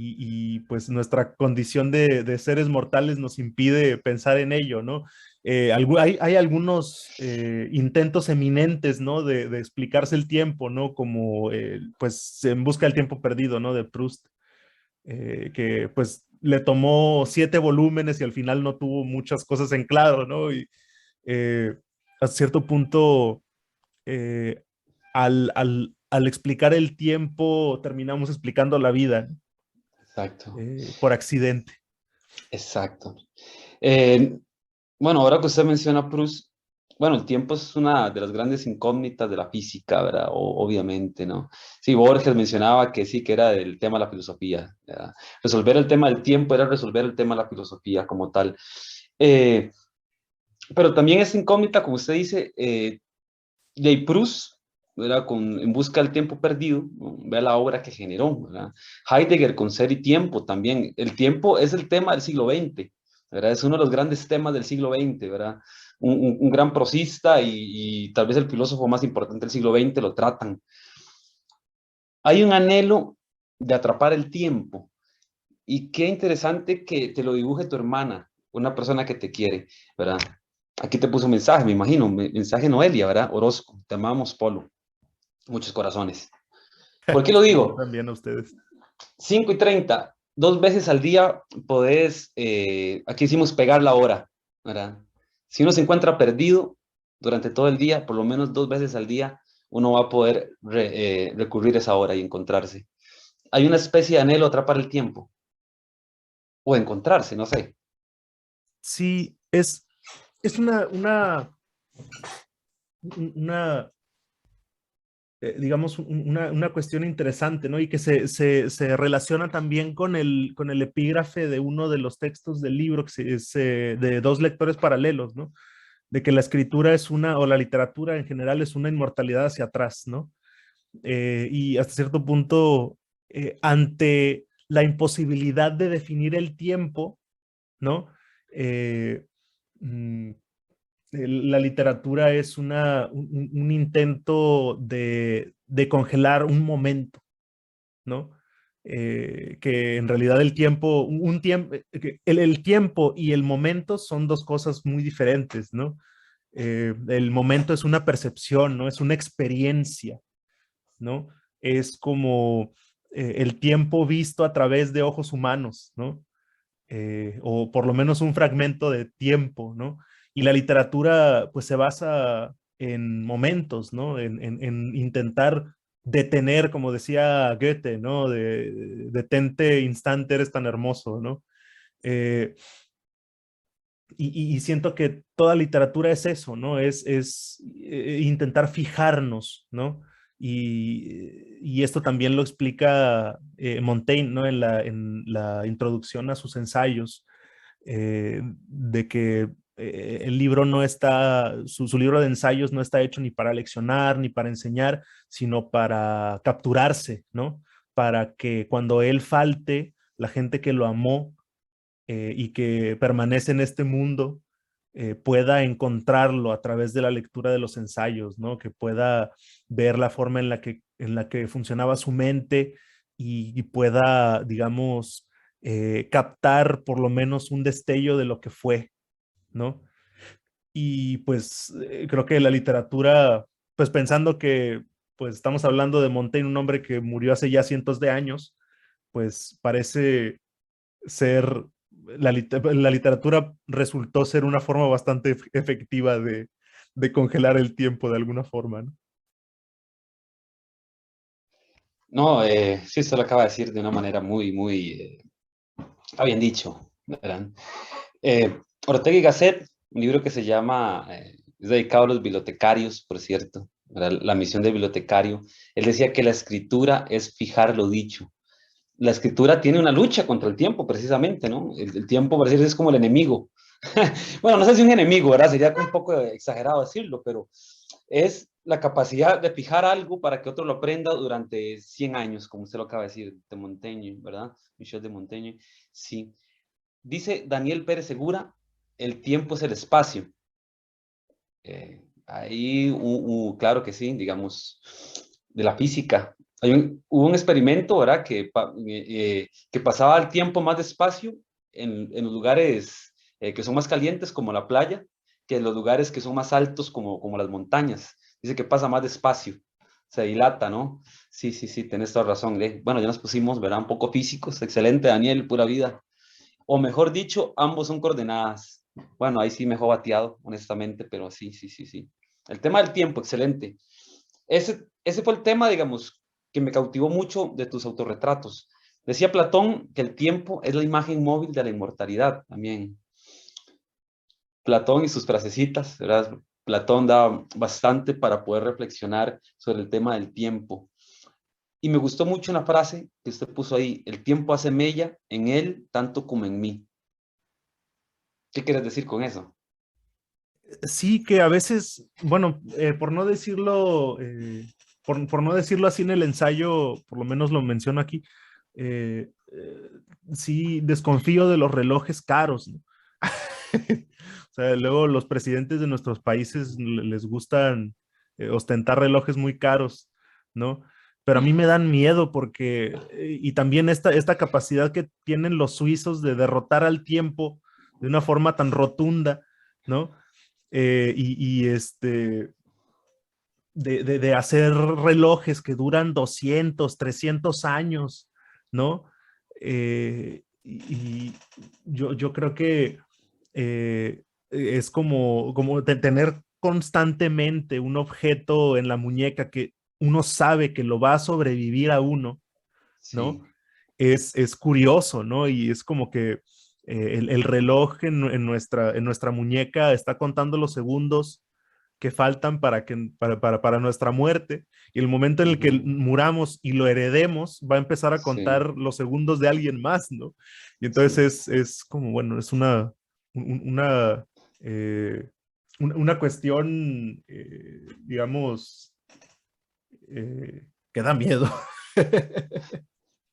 pues nuestra condición de seres mortales nos impide pensar en ello, ¿no? Hay algunos intentos eminentes, ¿no? De explicarse el tiempo, ¿no? Como, pues, En busca del tiempo perdido, ¿no? De Proust, que, pues, le tomó 7 volúmenes y al final no tuvo muchas cosas en claro, ¿no? Y eh, a cierto punto, eh, al explicar el tiempo, terminamos explicando la vida, ¿no? exacto, Por accidente. exacto. Eh, bueno, ahora que usted menciona Proust, bueno, el tiempo es una de las grandes incógnitas de la física, ¿verdad? Obviamente, ¿no? Sí, Borges mencionaba que sí, que era del tema de la filosofía, ¿verdad? Resolver el tema del tiempo era resolver el tema de la filosofía como tal. Eh, Pero también es incógnita, como usted dice, de Proust, ¿verdad? En busca del tiempo perdido, ¿no? Vea la obra que generó, ¿verdad? Heidegger con Ser y Tiempo también. El tiempo es el tema del siglo XX, ¿verdad? Es uno de los grandes temas del siglo XX, ¿verdad? Un gran prosista y tal vez el filósofo más importante del siglo XX lo tratan. Hay un anhelo de atrapar el tiempo y qué interesante que te lo dibuje tu hermana, una persona que te quiere, ¿verdad? Aquí te puso un mensaje, me imagino, mensaje Noelia, ¿verdad? Orozco, te amamos, Polo. Muchos corazones. ¿Por qué lo Sí, yo digo? también a ustedes. 5:30, 2 veces al día podés, aquí decimos pegar la hora, ¿verdad? Si uno se encuentra perdido durante todo el día, por lo menos 2 veces al día, uno va a poder recurrir a esa hora y encontrarse. Hay una especie de anhelo a atrapar el tiempo, o encontrarse, no sé. Sí, es una digamos, una cuestión interesante, ¿no? Y que se relaciona también con el epígrafe de uno de los textos del libro, de dos lectores paralelos, ¿no? De que la escritura es o la literatura en general es una inmortalidad hacia atrás, ¿no? Y hasta cierto punto, ante la imposibilidad de definir el tiempo, ¿no? Eh, mm, la literatura es un intento de congelar un momento, ¿no? Que en realidad el tiempo, el tiempo y el momento son dos cosas muy diferentes, ¿no? El momento es una percepción, ¿no? Es una experiencia, ¿no? Es como el tiempo visto a través de ojos humanos, ¿no? O por lo menos un fragmento de tiempo, ¿no? Y la literatura pues se basa en momentos, ¿no? En intentar detener, como decía Goethe, ¿no? Detente instante, eres tan hermoso, ¿no? Eh, y siento que toda literatura es eso, ¿no? Es intentar fijarnos, ¿no? Y esto también lo explica Montaigne, ¿no? En la introducción a sus ensayos, de que el libro no está, su libro de ensayos no está hecho ni para leccionar, ni para enseñar, sino para capturarse, ¿no? Para que cuando él falte, la gente que lo amó y que permanece en este mundo pueda encontrarlo a través de la lectura de los ensayos, ¿no? Que pueda ver la forma en la que funcionaba su mente y pueda, digamos, captar por lo menos un destello de lo que fue, ¿no? Y pues creo que la literatura, pues pensando que pues estamos hablando de Montaigne, un hombre que murió hace ya cientos de años, pues parece ser, la literatura resultó ser una forma bastante efectiva de congelar el tiempo de alguna forma, ¿no? No, sí, usted lo acaba de decir de una manera muy, muy, está bien dicho, ¿verdad? Ortega y Gasset, un libro que se llama, es dedicado a los bibliotecarios, por cierto, ¿verdad? La misión del bibliotecario. Él decía que la escritura es fijar lo dicho. La escritura tiene una lucha contra el tiempo, precisamente, ¿no? El tiempo, por decir, es como el enemigo. Bueno, no sé si un enemigo, ¿verdad? Sería un poco exagerado decirlo, pero es la capacidad de fijar algo para que otro lo aprenda durante 100 años, como usted lo acaba de decir, de Montaigne, ¿verdad? Michel de Montaigne. Sí. Dice Daniel Pérez Segura, el tiempo es el espacio. Ahí, claro que sí, digamos, de la física. Hubo un experimento, ¿verdad? Que pasaba el tiempo más despacio en los lugares que son más calientes, como la playa, que en los lugares que son más altos, como las montañas. Dice que pasa más despacio, se dilata, ¿no? Sí, sí, sí, tenés toda razón. Bueno, ya nos pusimos, ¿verdad? Un poco físicos. Excelente, Daniel, pura vida. O mejor dicho, ambos son coordenadas. Bueno, ahí sí mejor bateado, honestamente, pero sí, sí, sí, sí. El tema del tiempo, excelente. Ese fue el tema, digamos, que me cautivó mucho de tus autorretratos. Decía Platón que el tiempo es la imagen móvil de la inmortalidad también. Platón y sus frasecitas, ¿verdad? Platón da bastante para poder reflexionar sobre el tema del tiempo. Y me gustó mucho una frase que usted puso ahí, el tiempo hace mella en él tanto como en mí. ¿Qué quieres decir con eso? Sí, que a veces, bueno, por no decirlo así en el ensayo, por lo menos lo menciono aquí, eh, eh, sí desconfío de los relojes caros, ¿no? O sea, luego los presidentes de nuestros países les gustan ostentar relojes muy caros, ¿no? Pero a mí me dan miedo porque, y también esta capacidad que tienen los suizos de derrotar al tiempo de una forma tan rotunda, ¿no? Y de hacer relojes que duran 200, 300 años, ¿no? Y yo creo que es como tener constantemente un objeto en la muñeca que uno sabe que lo va a sobrevivir a uno, ¿no? Sí, Es curioso, ¿no? Y es como que el reloj en nuestra muñeca está contando los segundos que faltan para nuestra muerte. Y el momento en el que ujú, muramos y lo heredemos, va a empezar a sí, contar los segundos de alguien más, ¿no? Y entonces sí. es como, bueno, es una, eh, una cuestión, digamos, que da miedo.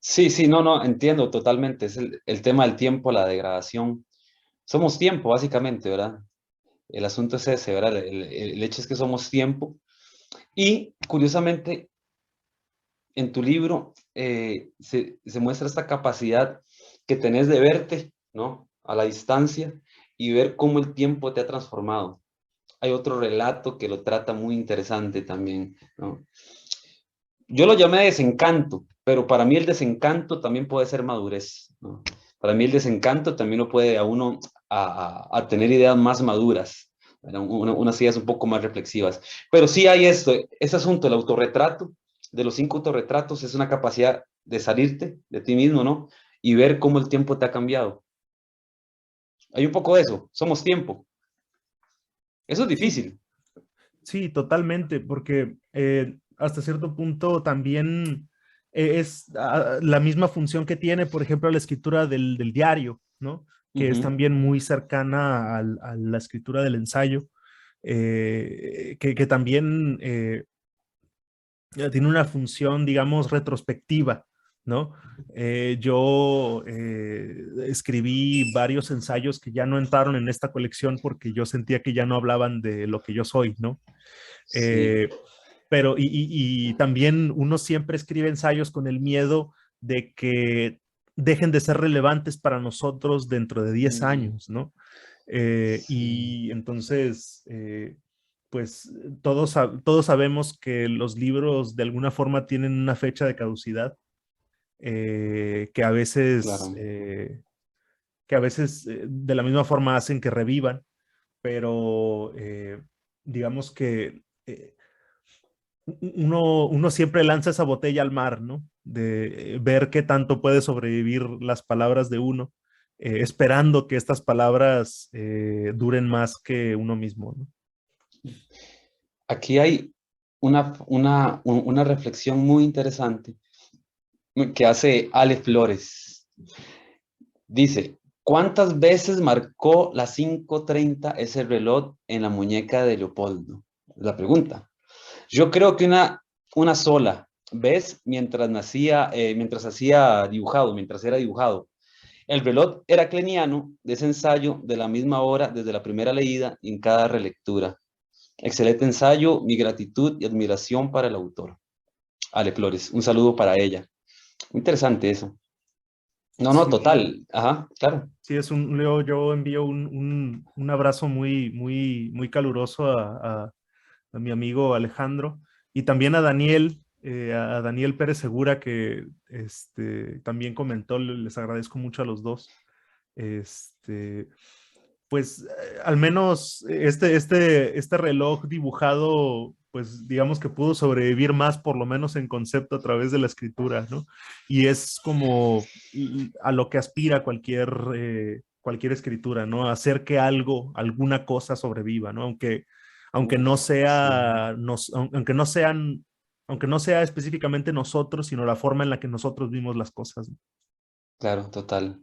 Sí, sí, no, no, entiendo totalmente. Es el tema del tiempo, la degradación. Somos tiempo, básicamente, ¿verdad? El asunto es ese, ¿verdad? El hecho es que somos tiempo. Y curiosamente, en tu libro se muestra esta capacidad que tenés de verte, ¿no? A la distancia y ver cómo el tiempo te ha transformado. Hay otro relato que lo trata muy interesante también, ¿no? Yo lo llamé desencanto, pero para mí el desencanto también puede ser madurez, ¿no? Para mí el desencanto también lo puede a uno a tener ideas más maduras, unas ideas un poco más reflexivas. Pero sí hay esto, ese asunto, el autorretrato, de los 5 autorretratos, es una capacidad de salirte de ti mismo, ¿no? Y ver cómo el tiempo te ha cambiado. Hay un poco de eso, somos tiempo. Eso es Sí, difícil. sí, totalmente, porque hasta cierto punto también es la misma función que tiene, por ejemplo, la escritura del diario, ¿no? Que es Ujú, también muy cercana a la escritura del ensayo, que también tiene una función, digamos, retrospectiva, ¿no? Yo escribí varios ensayos que ya no entraron en esta colección porque yo sentía que ya no hablaban de lo que yo soy, ¿no? sí, Eh, pero y también uno siempre escribe ensayos con el miedo de que dejen de ser relevantes para nosotros dentro de 10 mm, años, ¿no? sí, Y entonces, pues todos sabemos que los libros de alguna forma tienen una fecha de caducidad, que a veces, claro. de la misma forma hacen que revivan, pero digamos que uno siempre lanza esa botella al mar, ¿no? De ver qué tanto puede sobrevivir las palabras de uno, esperando que estas palabras duren más que uno mismo, ¿no? Aquí hay una reflexión muy interesante que hace Ale Flores. Dice, ¿cuántas veces marcó las 5:30 ese reloj en la muñeca de Leopoldo? La pregunta. Yo creo que una sola vez mientras hacía dibujado, mientras era dibujado. El reloj heracleniano de ese ensayo de la misma hora desde la primera leída y en cada relectura. Excelente ensayo, mi gratitud y admiración para el autor. Ale Flores, un saludo para ella. Muy interesante eso. No, no, Sí, total. Ajá, claro. sí, yo envío un abrazo muy caluroso a mi amigo Alejandro y también a Daniel Pérez Segura, que también comentó, les agradezco mucho a los dos. Este, pues al menos este reloj dibujado, pues digamos que pudo sobrevivir más, por lo menos en concepto, a través de la escritura, ¿no? Y es como a lo que aspira cualquier escritura, ¿no? Hacer que algo, alguna cosa sobreviva, ¿no? Aunque no Uf, sí, sea, aunque no sean, aunque no sea específicamente nosotros, sino la forma en la que nosotros vimos las cosas, ¿no? claro, total.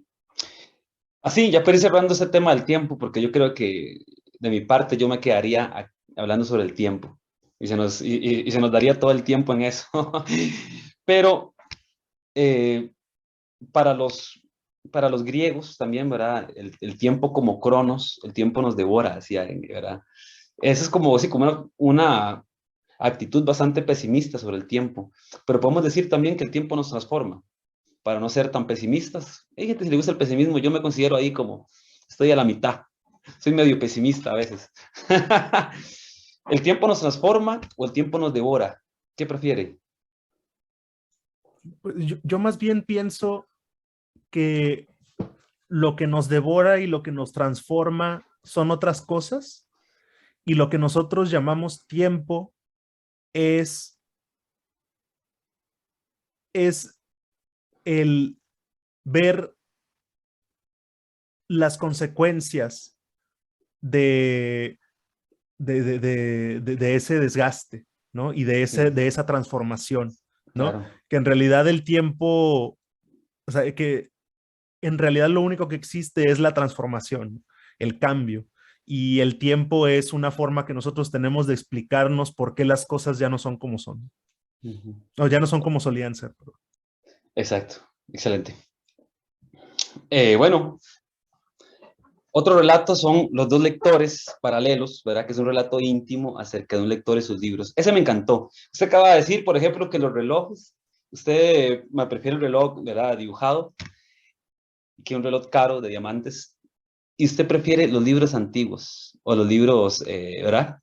Así, ya para ir cerrando ese tema del tiempo, porque yo creo que de mi parte, yo me quedaría hablando sobre el tiempo. Y se nos daría todo el tiempo en eso. Pero eh, para para los griegos también, ¿verdad? El tiempo como cronos, el tiempo nos devora, decía, ¿verdad? Eso es como, sí, como una actitud bastante pesimista sobre el tiempo. Pero podemos decir también que el tiempo nos transforma, para no ser tan pesimistas. Hay gente que si le gusta el pesimismo, yo me considero ahí como, estoy a la mitad. Soy medio pesimista a veces. ¿El tiempo nos transforma o el tiempo nos devora? ¿Qué prefiere? Pues yo más bien pienso que lo que nos devora y lo que nos transforma son otras cosas y lo que nosotros llamamos tiempo es, es el ver las consecuencias de, de ese desgaste, ¿no? Y Sí, de esa transformación, ¿no? claro. Que en realidad el tiempo, o sea, que en realidad lo único que existe es la transformación, el cambio. Y el tiempo es una forma que nosotros tenemos de explicarnos por qué las cosas ya no son como son, Ujú. o ya no son como solían ser. Perdón. Exacto, excelente. Bueno, otro relato son los dos lectores paralelos, ¿verdad? Que es un relato íntimo acerca de un lector y sus libros. Ese me encantó. Usted acaba de decir, por ejemplo, que los relojes, usted me prefiere el reloj, ¿verdad? Dibujado, que un reloj caro de diamantes. Y usted prefiere los libros antiguos o los libros, ¿verdad?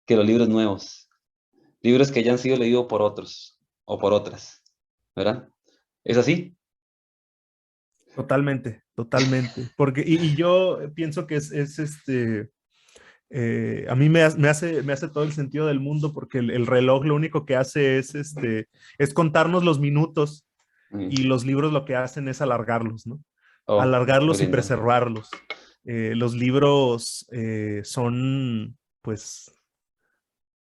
Que los libros nuevos. Libros que ya han sido leídos por otros o por otras, ¿verdad? ¿Es así? Totalmente, totalmente. Porque, y yo pienso que es este, a mí me hace todo el sentido del mundo porque el reloj lo único que hace es, este, es contarnos los minutos Mm. y los libros lo que hacen es alargarlos, ¿no? Oh, qué Alargarlos y lindo. preservarlos. Los libros son, pues,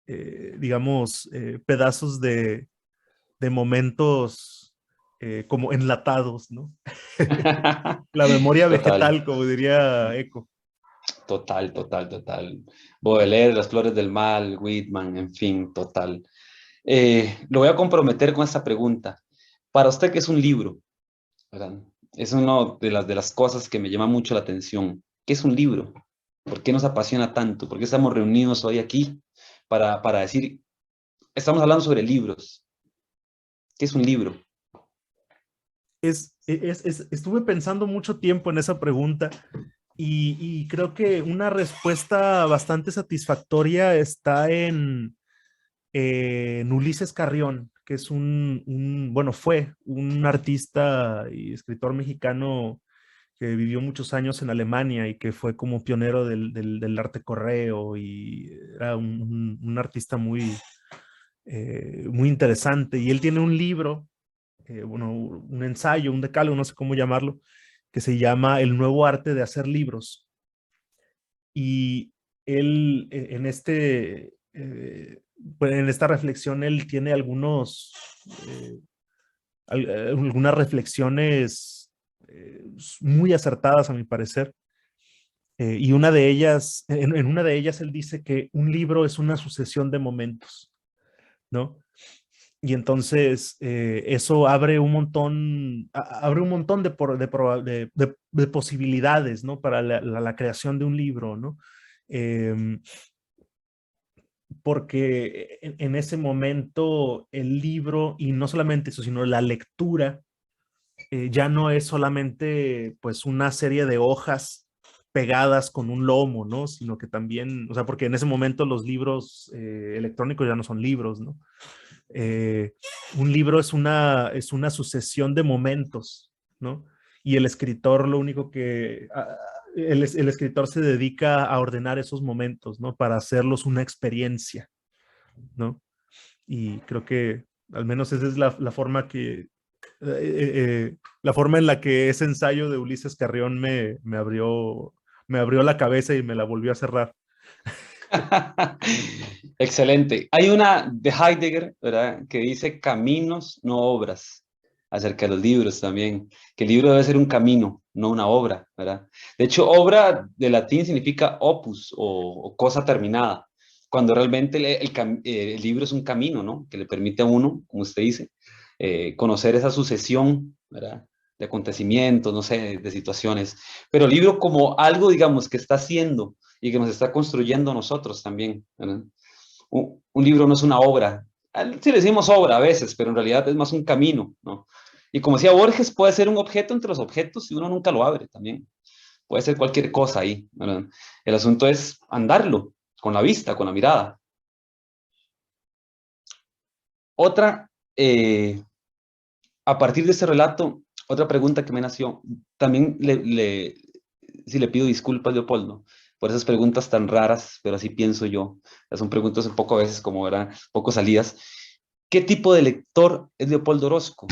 digamos, pedazos de momentos como enlatados, ¿no? La memoria Total, vegetal, como diría Eco. total, total, total. Baudelaire, Las Flores del Mal, Whitman, en fin, total. Lo voy a comprometer con esta pregunta. Para usted, ¿qué es un libro? ¿Verdad? Es una de las cosas que me llama mucho la atención. ¿Qué es un libro? ¿Por qué nos apasiona tanto? ¿Por qué estamos reunidos hoy aquí para decir, estamos hablando sobre libros? ¿Qué es un libro? Estuve pensando mucho tiempo en esa pregunta y creo que una respuesta bastante satisfactoria está en Ulises Carrión, que es bueno, fue un artista y escritor mexicano que vivió muchos años en Alemania y que fue como pionero del arte correo y era un artista muy, muy interesante. Y él tiene un libro, bueno, un ensayo, un decálogo, no sé cómo llamarlo, que se llama El nuevo arte de hacer libros. Y él pues, en esta reflexión, él tiene eh, algunas reflexiones muy acertadas a mi parecer. Y una de ellas, en una de ellas, él dice que un libro es una sucesión de momentos, ¿no? Y entonces eso abre un montón de posibilidades, ¿no? Para la creación de un libro, ¿no? Em, Porque en ese momento el libro, y no solamente eso, sino la lectura, ya no es solamente pues una serie de hojas pegadas con un lomo, ¿no? Sino que también, o sea, porque en ese momento los libros electrónicos ya no son libros, ¿no? Eh, un libro es una sucesión de momentos, ¿no? Y el escritor lo único que, el escritor se dedica a ordenar esos momentos, ¿no? Para hacerlos una experiencia, ¿no? Y creo que al menos esa es la forma la forma en la que ese ensayo de Ulises Carrión me abrió la cabeza y me la volvió a cerrar. Excelente. Hay una de Heidegger, ¿verdad? Que dice caminos, no obras. acerca de los libros también, que el libro debe ser un camino, no una obra, ¿verdad? De hecho, obra de latín significa opus o cosa terminada, cuando realmente el libro es un camino, ¿no? Que le permite a uno, como usted dice, conocer esa sucesión, ¿verdad? De acontecimientos, no sé, de situaciones. Pero el libro como algo, digamos, que está haciendo y que nos está construyendo a nosotros también, ¿verdad? Un libro no es una obra. Sí le decimos obra a veces, pero en realidad es más un camino, ¿no? Y como decía Borges, puede ser un objeto entre los objetos y uno nunca lo abre también. Puede ser cualquier cosa ahí, ¿verdad? El asunto es andarlo con la vista, con la mirada. Otra, a partir de este relato, otra pregunta que me nació, también si le pido disculpas, Leopoldo, por esas preguntas tan raras, pero así pienso yo. Son preguntas un poco a veces como, ¿verdad? Poco salidas. ¿Qué tipo de lector es Leopoldo Orozco?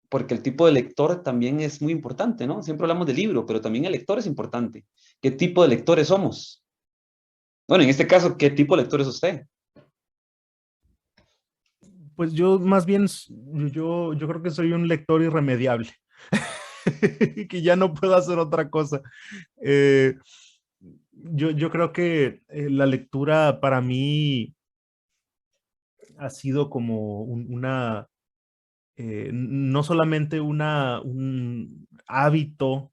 Porque el tipo de lector también es muy importante, ¿no? Siempre hablamos de libro, pero también el lector es importante. ¿Qué tipo de lectores somos? Bueno, en este caso, ¿qué tipo de lector es usted? Pues yo más bien, yo creo que soy un lector irremediable, que ya no puedo hacer otra cosa. Eh, yo creo que la lectura para mí ha sido como no solamente un hábito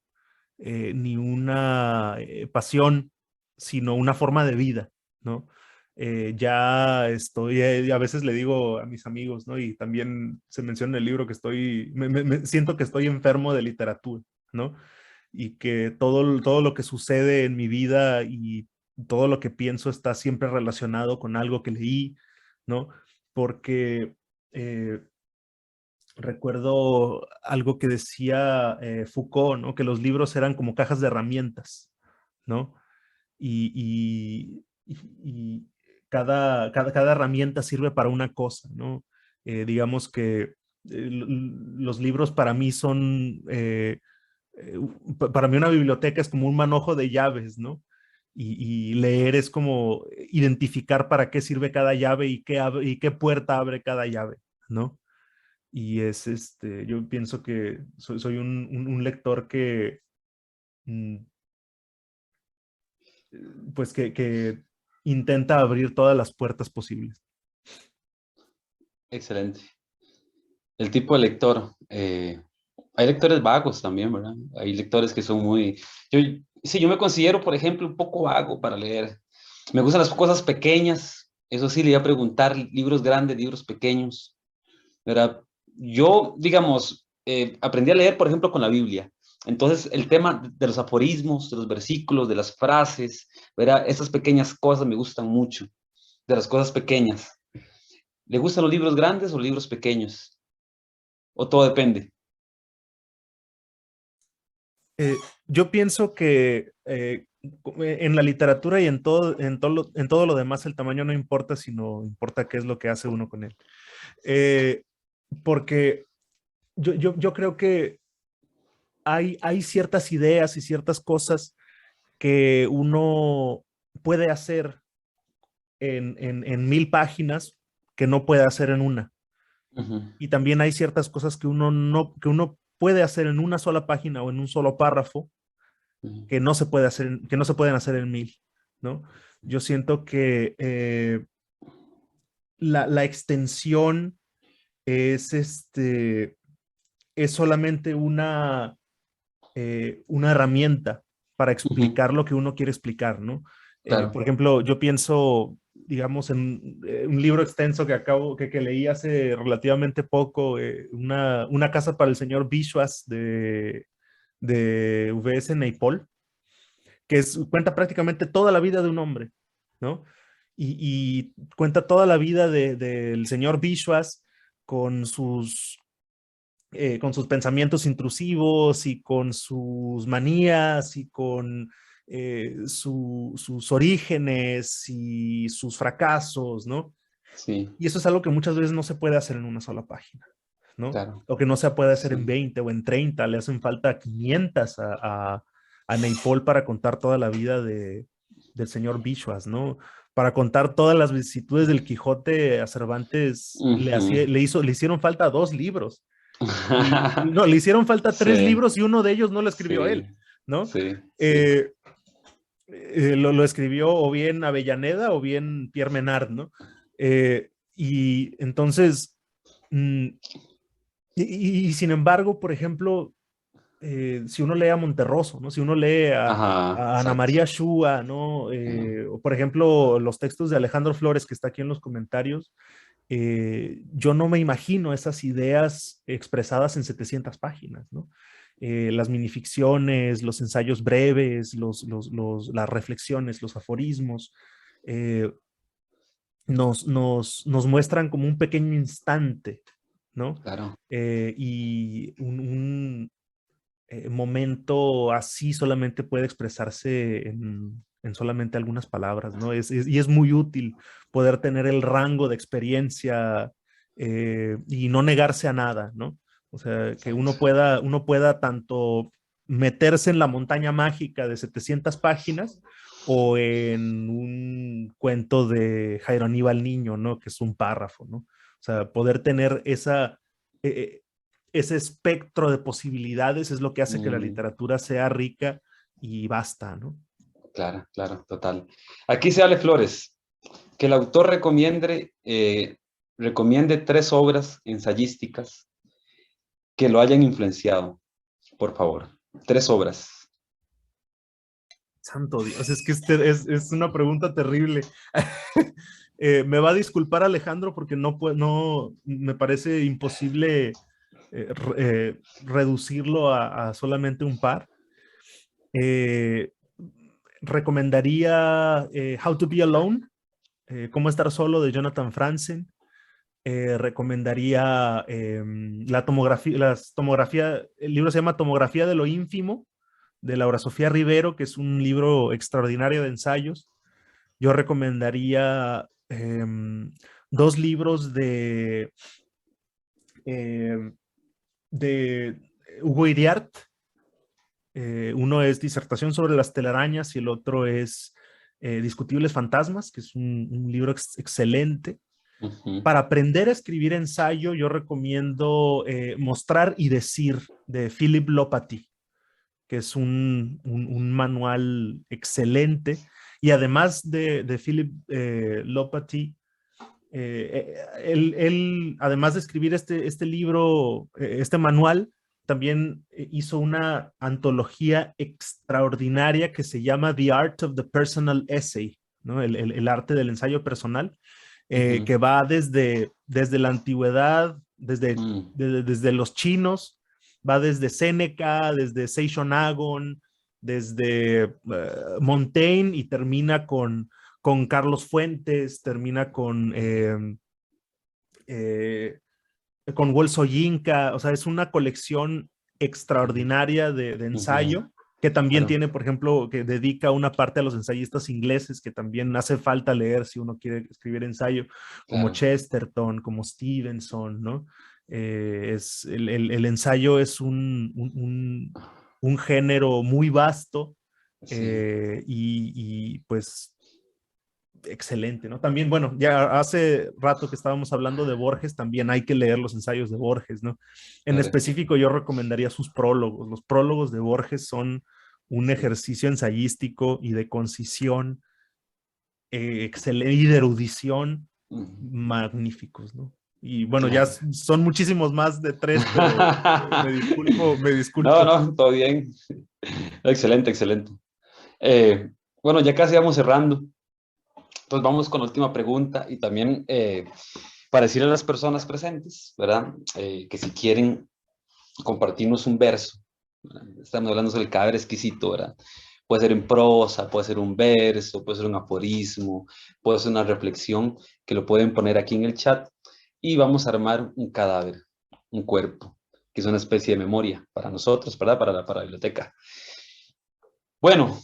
ni una pasión, sino una forma de vida, ¿no? Ya estoy, a veces le digo a mis amigos, ¿no? Y también se menciona en el libro que siento que estoy enfermo de literatura, ¿no? Y que todo lo que sucede en mi vida y todo lo que pienso está siempre relacionado con algo que leí, ¿no? Porque eh, recuerdo algo que decía Foucault, ¿no? Que los libros eran como cajas de herramientas, ¿no? Y cada herramienta sirve para una cosa, ¿no? Digamos que los libros para mí para mí una biblioteca es como un manojo de llaves, ¿no? Y leer es como identificar para qué sirve cada llave y qué puerta abre cada llave, ¿no? Y yo pienso que soy un lector que, mm, pues que intenta abrir todas las puertas posibles. Excelente. El tipo de lector. Hay lectores vagos también, ¿verdad? Hay lectores que son muy... Yo, sí, yo me considero, por ejemplo, un poco vago para leer. Me gustan las cosas pequeñas. Eso sí, le iba a preguntar, libros grandes, libros pequeños, ¿verdad? Yo, digamos, aprendí a leer, por ejemplo, con la Biblia. Entonces, el tema de los aforismos, de los versículos, de las frases, ¿verdad? Esas pequeñas cosas me gustan mucho, de las cosas pequeñas. ¿Le gustan los libros grandes o los libros pequeños? ¿O todo depende? Yo pienso que en la literatura y en todo lo demás el tamaño no importa, sino importa qué es lo que hace uno con él. Eh, Porque yo creo que hay ciertas ideas y ciertas cosas que uno puede hacer en 1000 páginas que no puede hacer en una. Ujú, Y también hay ciertas cosas que uno puede hacer en una sola página o en un solo párrafo ujú, que no se puede hacer, que no se pueden hacer en 1000, ¿no? Yo siento que la extensión es es solamente una herramienta para ujú, explicar lo que uno quiere explicar, ¿no? claro. Por ejemplo, yo pienso, digamos, en un libro extenso que leí hace relativamente poco, una casa para el señor Bishwas de VS Naipaul, cuenta prácticamente toda la vida de un hombre, ¿no? Y cuenta toda la vida del señor Bishwas con con sus pensamientos intrusivos y con sus manías y con sus orígenes y sus fracasos, ¿no? Sí, Y eso es algo que muchas veces no se puede hacer en una sola página, ¿no? claro. O que no se puede hacer en Sí. 20 o en 30, le hacen falta 500 a Naipaul para contar toda la vida del señor Bichuas, ¿no? Para contar todas las vicisitudes del Quijote a Cervantes Ujú, le hicieron falta 2 libros. Y no, le hicieron falta 3 libros Sí, y uno de ellos no lo escribió sí, él, ¿no? sí, sí. Eh, lo escribió o bien Avellaneda o bien Pierre Menard, ¿no? Y entonces, mm, y sin embargo, por ejemplo, si uno lee a Monterroso, ¿no? Si uno lee Ajá, a Ana exacto. María Shua, ¿no? O por ejemplo, los textos de Alejandro Flores, que está aquí en los comentarios, yo no me imagino esas ideas expresadas en 700 páginas, ¿no? Las minificciones, los ensayos breves, las reflexiones, los aforismos, eh, nos muestran como un pequeño instante, ¿no? Claro. Y momento así solamente puede expresarse en solamente algunas palabras, ¿no? Y es muy útil poder tener el rango de experiencia y no negarse a nada, ¿no? O sea, que Exacto. uno pueda tanto meterse en la montaña mágica de 700 páginas o en un cuento de Jairo Aníbal Niño, ¿no? Que es un párrafo, ¿no? O sea, poder tener eh, ese espectro de posibilidades es lo que hace que la Mm, literatura sea rica y basta, ¿no? claro, claro, total. Aquí se Ale Flores, que el autor recomiende 3 obras ensayísticas que lo hayan influenciado, por favor. 3 obras. Santo Dios, es que es una pregunta terrible. Me va a disculpar Alejandro porque no, me parece imposible reducirlo a solamente un par. Eh, recomendaría How to Be Alone, Cómo estar solo de Jonathan Franzen. Recomendaría el libro se llama Tomografía de lo ínfimo, de Laura Sofía Rivero, que es un libro extraordinario de ensayos. Yo recomendaría 2 libros eh, de Hugo Iriart. Uno es Disertación sobre las telarañas y el otro es Discutibles Fantasmas, que es un libro excelente. Ujú. Para aprender a escribir ensayo, yo recomiendo Mostrar y Decir de Philip Lopati, que es un manual excelente. Y además de Philip Lopati, además de escribir este libro, este manual, también hizo una antología extraordinaria que se llama The Art of the Personal Essay, ¿no? El arte del ensayo personal, Ujú. que va desde la antigüedad, Mm. desde los chinos, va desde Séneca, desde Seishon desde Montaigne y termina con Carlos Fuentes, termina eh, con Wolf Soyinka, o sea, es una colección extraordinaria de Ujú. ensayo, que también Claro, tiene, por ejemplo, que dedica una parte a los ensayistas ingleses, que también hace falta leer si uno quiere escribir ensayo, como claro. Chesterton, como Stevenson, ¿no? El ensayo es un género muy vasto Sí, pues excelente, ¿no? También, bueno, ya hace rato que estábamos hablando de Borges, también hay que leer los ensayos de Borges, ¿no? En claro. específico, yo recomendaría sus prólogos. Los prólogos de Borges son un Sí. ejercicio ensayístico y de concisión excelente y de erudición Ujú. magníficos, ¿no? Y bueno, ya Claro. son muchísimos más de 3, pero me disculpo, me No, disculpo. no, todo bien. Excelente, excelente. Eh, bueno, ya casi vamos cerrando. Entonces vamos con la última pregunta y también para decirle a las personas presentes, ¿verdad? Que si quieren compartirnos un verso, ¿verdad? Estamos hablando del cadáver exquisito, ¿verdad? Puede ser en prosa, puede ser un verso, puede ser un aforismo, puede ser una reflexión que lo pueden poner aquí en el chat y vamos a armar un cadáver, un cuerpo, que es una especie de memoria para nosotros, ¿verdad? Para la biblioteca. Bueno,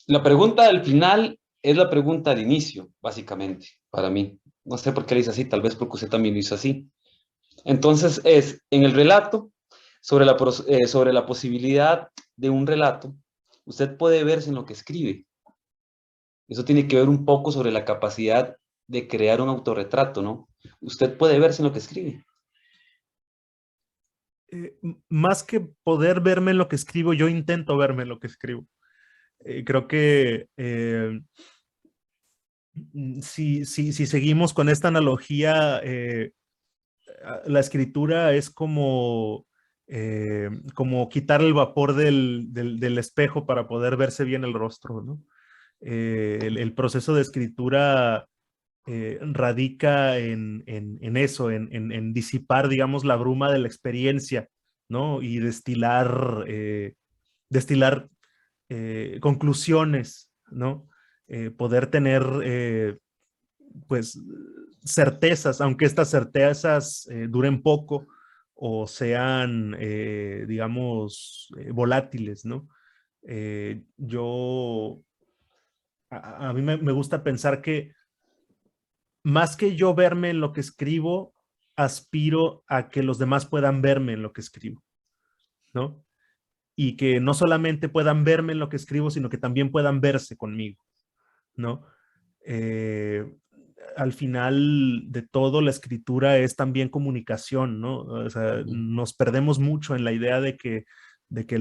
la pregunta del final es la pregunta de inicio, básicamente, para mí. No sé por qué le hice así, tal vez porque usted también lo hizo así. Entonces es, en el relato, sobre la posibilidad de un relato, usted puede verse en lo que escribe. Eso tiene que ver un poco sobre la capacidad de crear un autorretrato, ¿no? Usted puede verse en lo que escribe. más que poder verme en lo que escribo, yo intento verme en lo que escribo. Creo que si seguimos con esta analogía, la escritura es como quitar el vapor del espejo para poder verse bien el rostro, ¿no? El proceso de escritura radica en eso, en disipar, digamos, la bruma de la experiencia, ¿no? Y destilar conclusiones, ¿no? Poder tener, pues, certezas, aunque estas certezas duren poco o sean, digamos, volátiles, ¿no? Yo, a mí me gusta pensar que más que yo verme en lo que escribo, aspiro a que los demás puedan verme en lo que escribo, ¿no? Y que no solamente puedan verme en lo que escribo, sino que también puedan verse conmigo, ¿no? Eh, Al final de todo, la escritura es también comunicación, ¿no? O sea, nos perdemos mucho en la idea de que de que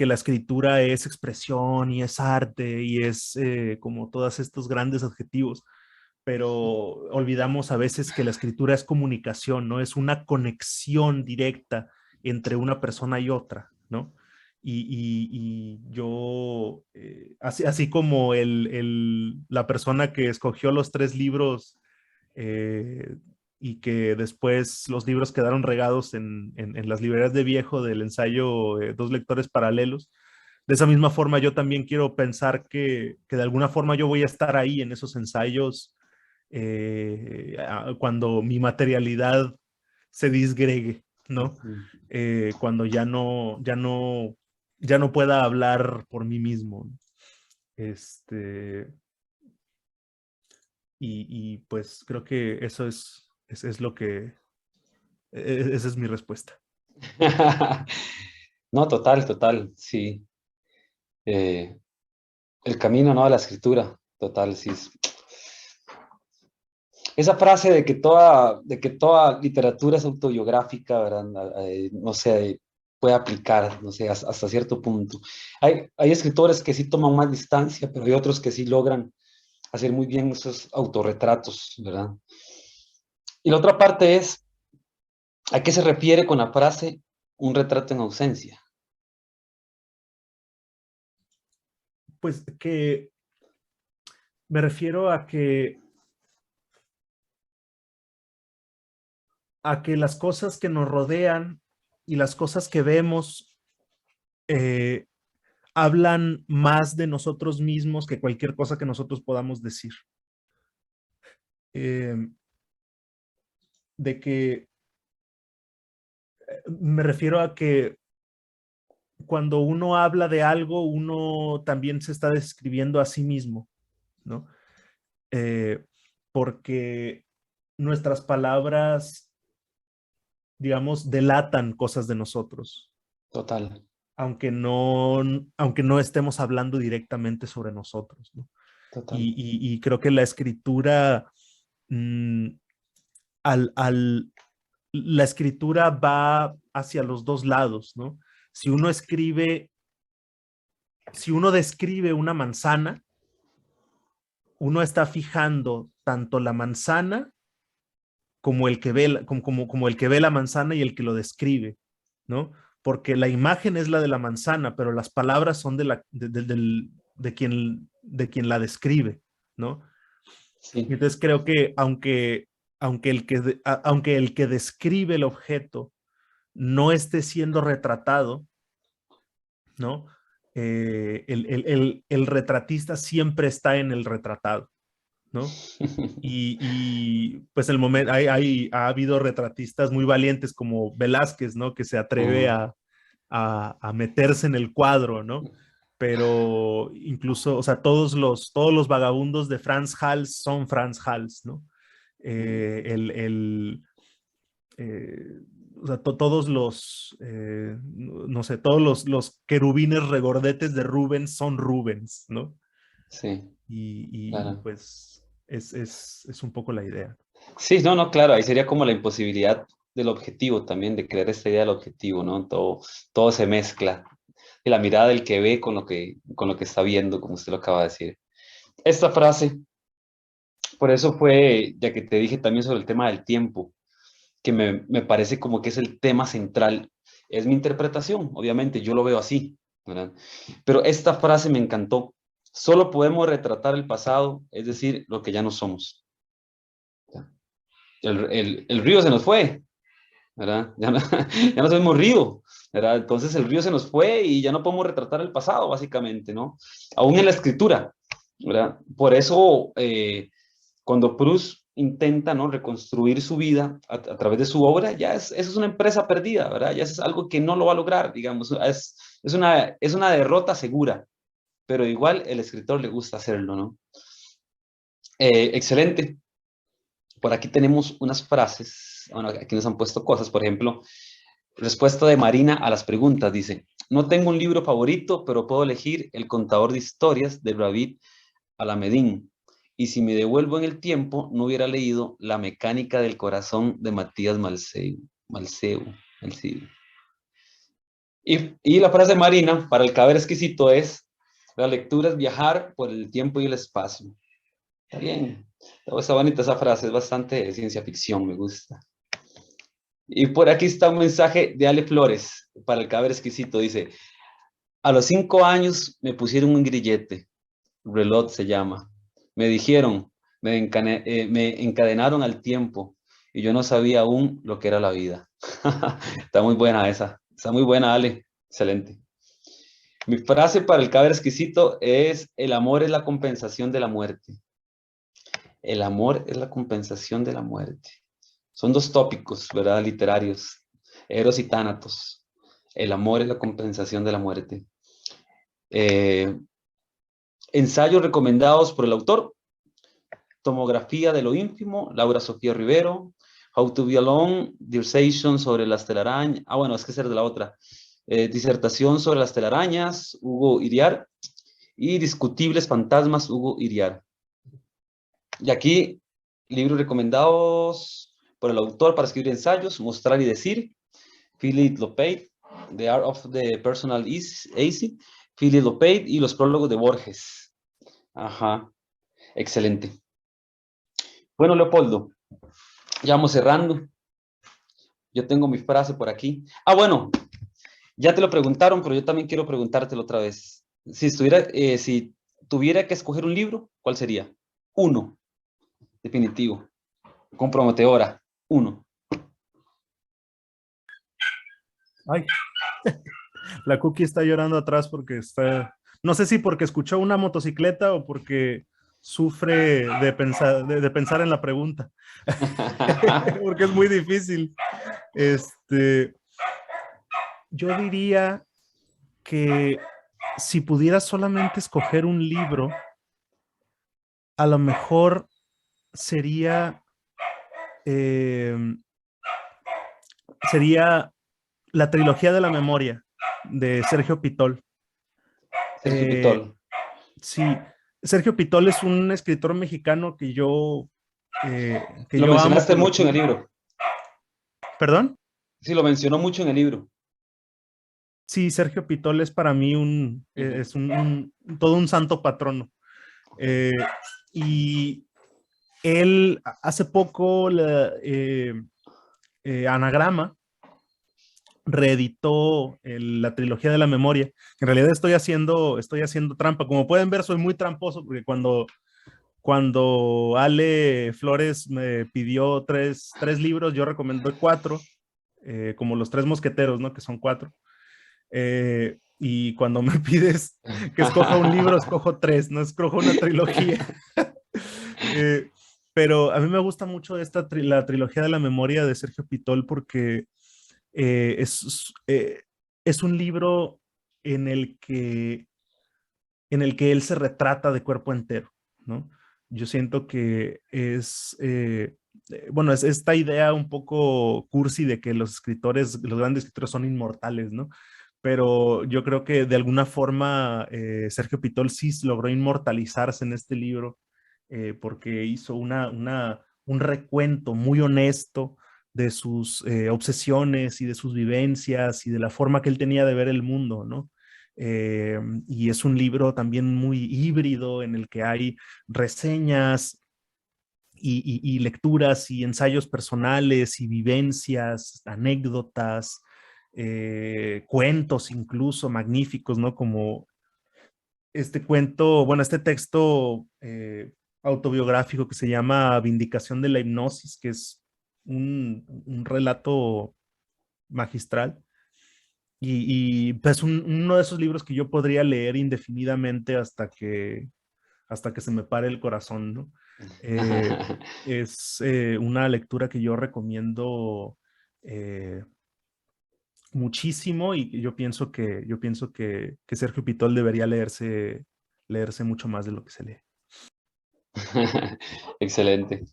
la escritura es expresión y es arte y es como todos estos grandes adjetivos, pero olvidamos a veces que la escritura es comunicación, ¿no? Es una conexión directa entre una persona y otra, ¿no? Y yo, así como la persona que escogió los 3 libros eh, y que después los libros quedaron regados en las librerías de viejo del ensayo Dos lectores paralelos, de esa misma forma yo también quiero pensar que de alguna forma yo voy a estar ahí en esos ensayos cuando mi materialidad se disgregue, ¿no? Cuando ya no pueda hablar por mí mismo. Este, pues creo que eso es lo que, esa es mi respuesta. No, total, total, sí. Eh, el camino, ¿no? A la escritura, total, sí. Esa frase de que toda literatura es autobiográfica, ¿verdad? No sé, puede aplicar, no sé, hasta cierto punto. Hay escritores que sí toman más distancia, pero hay otros que sí logran hacer muy bien esos autorretratos, ¿verdad? Y la otra parte es, ¿a qué se refiere con la frase un retrato en ausencia? Pues que me refiero a que las cosas que nos rodean y las cosas que vemos eh, hablan más de nosotros mismos que cualquier cosa que nosotros podamos decir. Eh, de que me refiero a que cuando uno habla de algo, uno también se está describiendo a sí mismo, ¿no? Eh, Porque nuestras palabras, digamos, delatan cosas de nosotros, Total, aunque no estemos hablando directamente sobre nosotros, ¿no? total. Y creo que la escritura, mm, al, al, la escritura va hacia los dos lados, ¿no? Si uno escribe, si uno describe una manzana, uno está fijando tanto la manzana como el que ve, como el que ve la manzana y el que lo describe, ¿no? Porque la imagen es la de la manzana, pero las palabras son de quien la describe, ¿no? Y Sí. entonces creo que aunque el que describe el objeto no esté siendo retratado, ¿no? El retratista siempre está en el retratado, ¿no? Pues ha habido retratistas muy valientes como Velázquez, ¿no? Que se atreve Mm, a meterse en el cuadro, ¿no? Pero incluso, o sea, todos los vagabundos de Franz Hals son Franz Hals, ¿no? mm, Eh, el, el, o sea, todos no sé, todos los querubines regordetes de Rubens son Rubens, ¿no? sí, Y claro. pues es un poco la idea. Sí, no, no, claro, ahí sería como la imposibilidad del objetivo también, de crear esta idea del objetivo, ¿no? Todo se mezcla. Y la mirada del que ve con lo que está viendo, como usted lo acaba de decir. Esta frase, por eso fue, ya que te dije también sobre el tema del tiempo, que me parece como que es el tema central. Es mi interpretación, obviamente, yo lo veo así, ¿verdad? Pero esta frase me encantó. Solo podemos retratar el pasado, es decir, lo que ya no somos. El río se nos fue, ¿verdad? Ya no, ya no tenemos río, ¿verdad? Entonces el río se nos fue y ya no podemos retratar el pasado, básicamente, ¿no? Aún en la escritura, ¿verdad? Por eso, cuando Proust intenta, ¿no?, reconstruir su vida a través de su obra, eso es una empresa perdida, ¿verdad? Ya es algo que no lo va a lograr, digamos, es una derrota segura, pero igual el escritor le gusta hacerlo, ¿no? Excelente. Por aquí tenemos unas frases, bueno, aquí nos han puesto cosas, por ejemplo, respuesta de Marina a las preguntas, dice, no tengo un libro favorito, pero puedo elegir El contador de historias de David Alamedín. Y si me devuelvo en el tiempo, no hubiera leído La mecánica del corazón de Matías Malceu. Y la frase Marina para el caber exquisito es, la lectura es viajar por el tiempo y el espacio. Está bien. Está bonita esa frase, es bastante de ciencia ficción, me gusta. Y por aquí está un mensaje de Ale Flores para el caber exquisito. Dice, a los 5 años me pusieron un grillete, reloj se llama. Me dijeron, me encadenaron al tiempo y yo no sabía aún lo que era la vida. Está muy buena esa. Está muy buena, Ale. Excelente. Mi frase para el caber exquisito es, el amor es la compensación de la muerte. El amor es la compensación de la muerte. Son dos tópicos, ¿verdad? Literarios. Eros y Tánatos. El amor es la compensación de la muerte. Eh, ensayos recomendados por el autor. Tomografía de lo ínfimo, Laura Sofía Rivero. How to be alone, dissertation sobre las telarañas. Ah, bueno, es que ser de la otra. Disertación sobre las telarañas, Hugo Iriar. Y Discutibles fantasmas, Hugo Iriar. Y aquí, libros recomendados por el autor para escribir ensayos, Mostrar y Decir, Philip Lopate, The Art of the Personal Easy, Philip Lopate y los prólogos de Borges. Ajá, excelente. Bueno, Leopoldo, ya vamos cerrando. Yo tengo mi frase por aquí. Ah, bueno, ya te lo preguntaron, pero yo también quiero preguntártelo otra vez. Si tuviera que escoger un libro, ¿cuál sería? Uno, definitivo, comprometedora, uno. Ay, la Cookie está llorando atrás porque está, no sé si porque escuchó una motocicleta o porque sufre de pensar en la pregunta, porque es muy difícil. Este, yo diría que si pudiera solamente escoger un libro, a lo mejor sería, eh, sería la trilogía de la memoria de Sergio Pitol. Sergio Pitol. Sí, Sergio Pitol es un escritor mexicano que Lo yo amo mencionaste con mucho en el locura. libro. ¿Perdón? Sí, lo mencionó mucho en el libro. Sí, Sergio Pitol es para mí Ujú. es todo un santo patrono. Eh, y él hace poco, Anagrama reeditó la trilogía de la memoria. En realidad estoy haciendo trampa. Como pueden ver, soy muy tramposo porque cuando Ale Flores me pidió tres libros, yo recomendé cuatro, como los tres mosqueteros, ¿no? Que son cuatro. Y cuando me pides que escoja un libro, escojo tres, no escojo una trilogía. Eh, pero a mí me gusta mucho la trilogía de la memoria de Sergio Pitol porque eh, es, eh, es un libro en el que, en el que él se retrata de cuerpo entero, ¿no? Yo siento que bueno, es esta idea un poco cursi de que los grandes escritores son inmortales, ¿no? Pero yo creo que de alguna forma Sergio Pitol sí logró inmortalizarse en este libro porque hizo un recuento muy honesto de sus obsesiones y de sus vivencias y de la forma que él tenía de ver el mundo, ¿no? Y es un libro también muy híbrido en el que hay reseñas y lecturas y ensayos personales y vivencias, anécdotas, cuentos incluso magníficos, ¿no? Como este cuento, bueno, este texto autobiográfico que se llama Vindicación de la hipnosis, que es un relato magistral. Pues uno de esos libros que yo podría leer indefinidamente hasta que se me pare el corazón, ¿no? Es una lectura que yo recomiendo eh, muchísimo y yo pienso que Sergio Pitol debería leerse mucho más de lo que se lee. Excelente.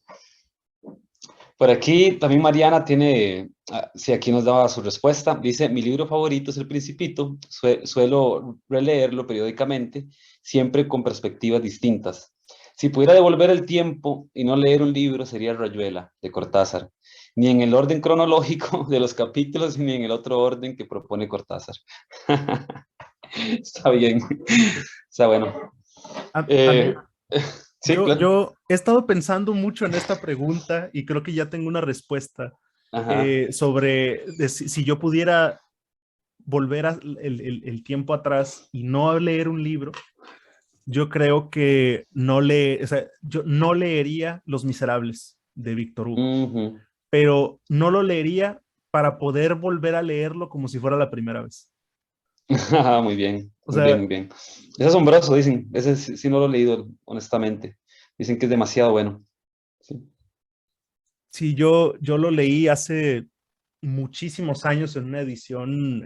Por aquí también Mariana tiene, sí, aquí nos daba su respuesta. Dice, mi libro favorito es El Principito. Suelo releerlo periódicamente, siempre con perspectivas distintas. Si pudiera devolver el tiempo y no leer un libro, sería Rayuela, de Cortázar. Ni en el orden cronológico de los capítulos, ni en el otro orden que propone Cortázar. Está bien. Está bueno. A mí, Sí, claro. yo he estado pensando mucho en esta pregunta y creo que ya tengo una respuesta Ajá. sobre si yo pudiera volver el tiempo atrás y no leer un libro, yo creo que o sea, yo no leería Los Miserables de Víctor Hugo, Ujú. pero no lo leería para poder volver a leerlo como si fuera la primera vez. Muy bien, O muy bien, sea, muy bien. Es asombroso, dicen. Ese sí, sí no lo he leído, honestamente. Dicen que es demasiado bueno. Sí. si yo lo leí hace muchísimos años en una edición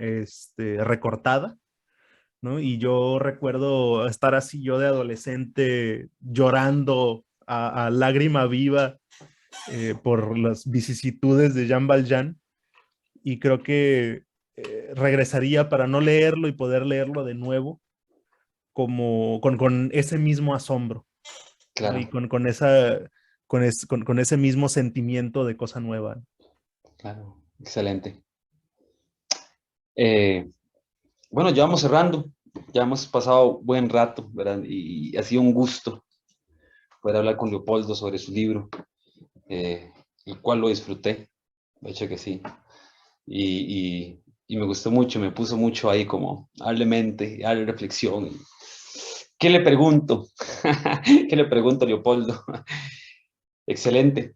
recortada, ¿no? Y yo recuerdo estar así yo de adolescente llorando a lágrima viva por las vicisitudes de Jean Valjean y creo que regresaría para no leerlo y poder leerlo de nuevo como con ese mismo asombro, ¿no? Y Claro, con ese mismo sentimiento de cosa nueva. claro. Excelente. Eh, bueno, ya vamos cerrando. Ya hemos pasado buen rato, ¿verdad? Y ha sido un gusto poder hablar con Leopoldo sobre su libro, el cual lo disfruté. De hecho que sí. Y me gustó mucho, me puso mucho ahí como a darle mente, a darle reflexión. ¿Qué le pregunto? ¿Qué le pregunto, Leopoldo? Excelente.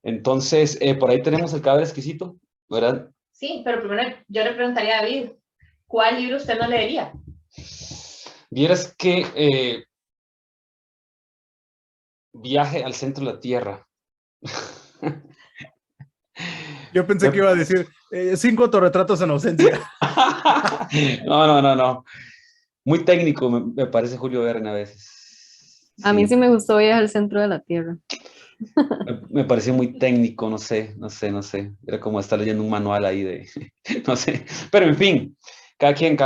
Entonces, por ahí tenemos el cadáver exquisito, ¿verdad? Sí, pero primero yo le preguntaría a David, ¿cuál libro usted no leería? Vieras que Viaje al centro de la Tierra. Yo pensé que iba a decir 5 autorretratos en ausencia. No, no, no, no. Muy técnico me parece Julio Verne a veces. A mí sí Sí, me gustó Viaje al centro de la Tierra. me pareció muy técnico, no sé, no sé, no sé. Era como estar leyendo un manual ahí de, no sé. Pero en fin, cada quien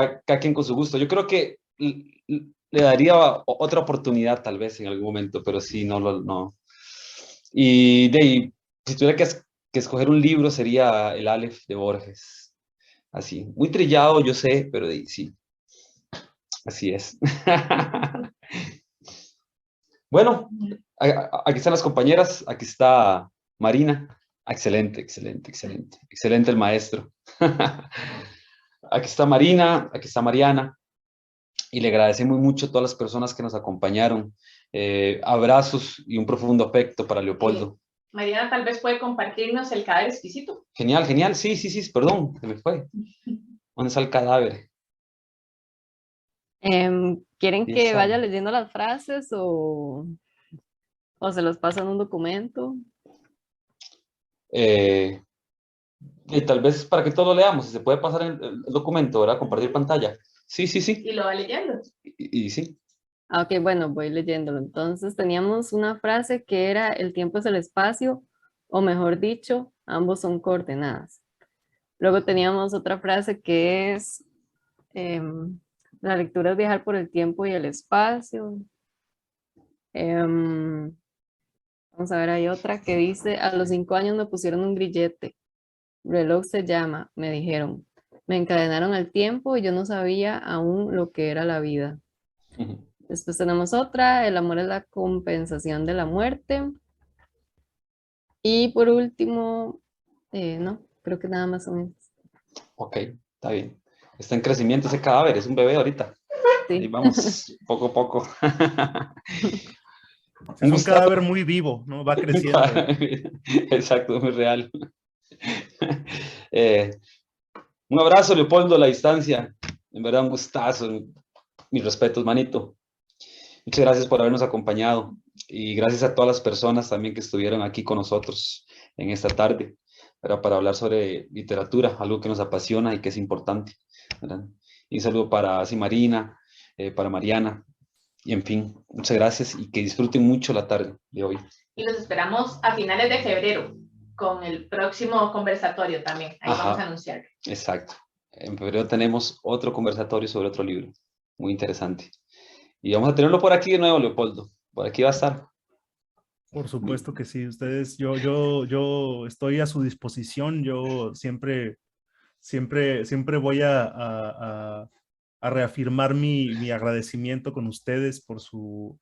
con su gusto. Yo creo que le daría otra oportunidad tal vez en algún momento, pero sí, no. Y de ahí, si tuviera que escoger un libro sería El Aleph de Borges. Así, muy trillado, yo sé, pero de ahí, sí, así es. Bueno, aquí están las compañeras, aquí está Marina. Excelente, excelente, excelente. Excelente el maestro. Aquí está Marina, aquí está Mariana, y le agradecemos mucho a todas las personas que nos acompañaron. Abrazos y un profundo afecto para Leopoldo. Mariana tal vez puede compartirnos el cadáver exquisito. Genial, genial. Sí, sí, sí, perdón, se me fue. ¿Dónde está el cadáver? ¿Quieren Ahí que está. vaya leyendo las frases o se los paso en un documento? Eh, y tal vez para que todos lo leamos, si se puede pasar el documento, ¿verdad? Compartir pantalla. Sí, sí, sí. Y lo va leyendo. Y sí. Ah, ok, bueno, voy leyéndolo. Entonces teníamos una frase que era el tiempo es el espacio, o mejor dicho, ambos son coordenadas. Luego teníamos otra frase que es la lectura es viajar por el tiempo y el espacio. Em, Vamos a ver, hay otra que dice, a los 5 años me pusieron un grillete. Reloj se llama, me dijeron. Me encadenaron al tiempo y yo no sabía aún lo que era la vida. Después tenemos otra, el amor es la compensación de la muerte. Y por último, no, creo que nada más son esas. Ok, está bien. Está en crecimiento ese cadáver, es un bebé ahorita. Ahí Sí. vamos, poco a poco. Es Un un gustazo. cadáver muy vivo, ¿no? Va creciendo. Exacto, muy real. Un abrazo, Leopoldo, a la distancia. En verdad, un gustazo. Mis respetos, manito. Muchas gracias por habernos acompañado y gracias a todas las personas también que estuvieron aquí con nosotros en esta tarde, ¿verdad? Para hablar sobre literatura, algo que nos apasiona y que es importante, ¿verdad? Y un saludo para Marina, para Mariana, y en fin, muchas gracias y que disfruten mucho la tarde de hoy. Y los esperamos a finales de febrero con el próximo conversatorio también. Ahí Ajá. vamos a anunciar. Exacto. En febrero tenemos otro conversatorio sobre otro libro, muy interesante. Y vamos a tenerlo por aquí de nuevo, Leopoldo. Por aquí va a estar. Por supuesto que sí. Ustedes, yo estoy a su disposición. Yo siempre voy a reafirmar mi agradecimiento con ustedes por su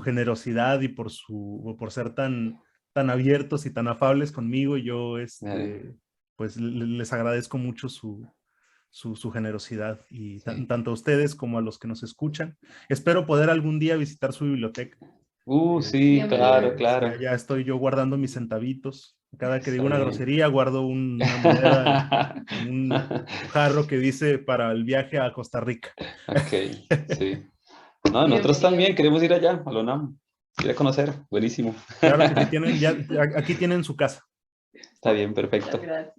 generosidad y por ser tan abiertos y tan afables conmigo. Yo, pues les agradezco mucho su generosidad y tanto a ustedes como a los que nos escuchan. Espero poder algún día visitar su biblioteca. Sí, claro, Siempre. claro. Ya estoy yo guardando mis centavitos. Cada que digo Está una bien. grosería, guardo una moneda en un jarro que dice para el viaje a Costa Rica. Ok, sí. No, nosotros Bienvenido. también queremos ir allá, a la UNAM. Quiere conocer, buenísimo. Claro que sí, aquí tienen su casa. Está bien, Muchas perfecto. gracias.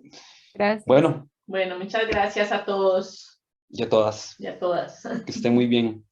Gracias. Bueno, Bueno, muchas gracias a todos y a todas, y a todas. que estén muy bien.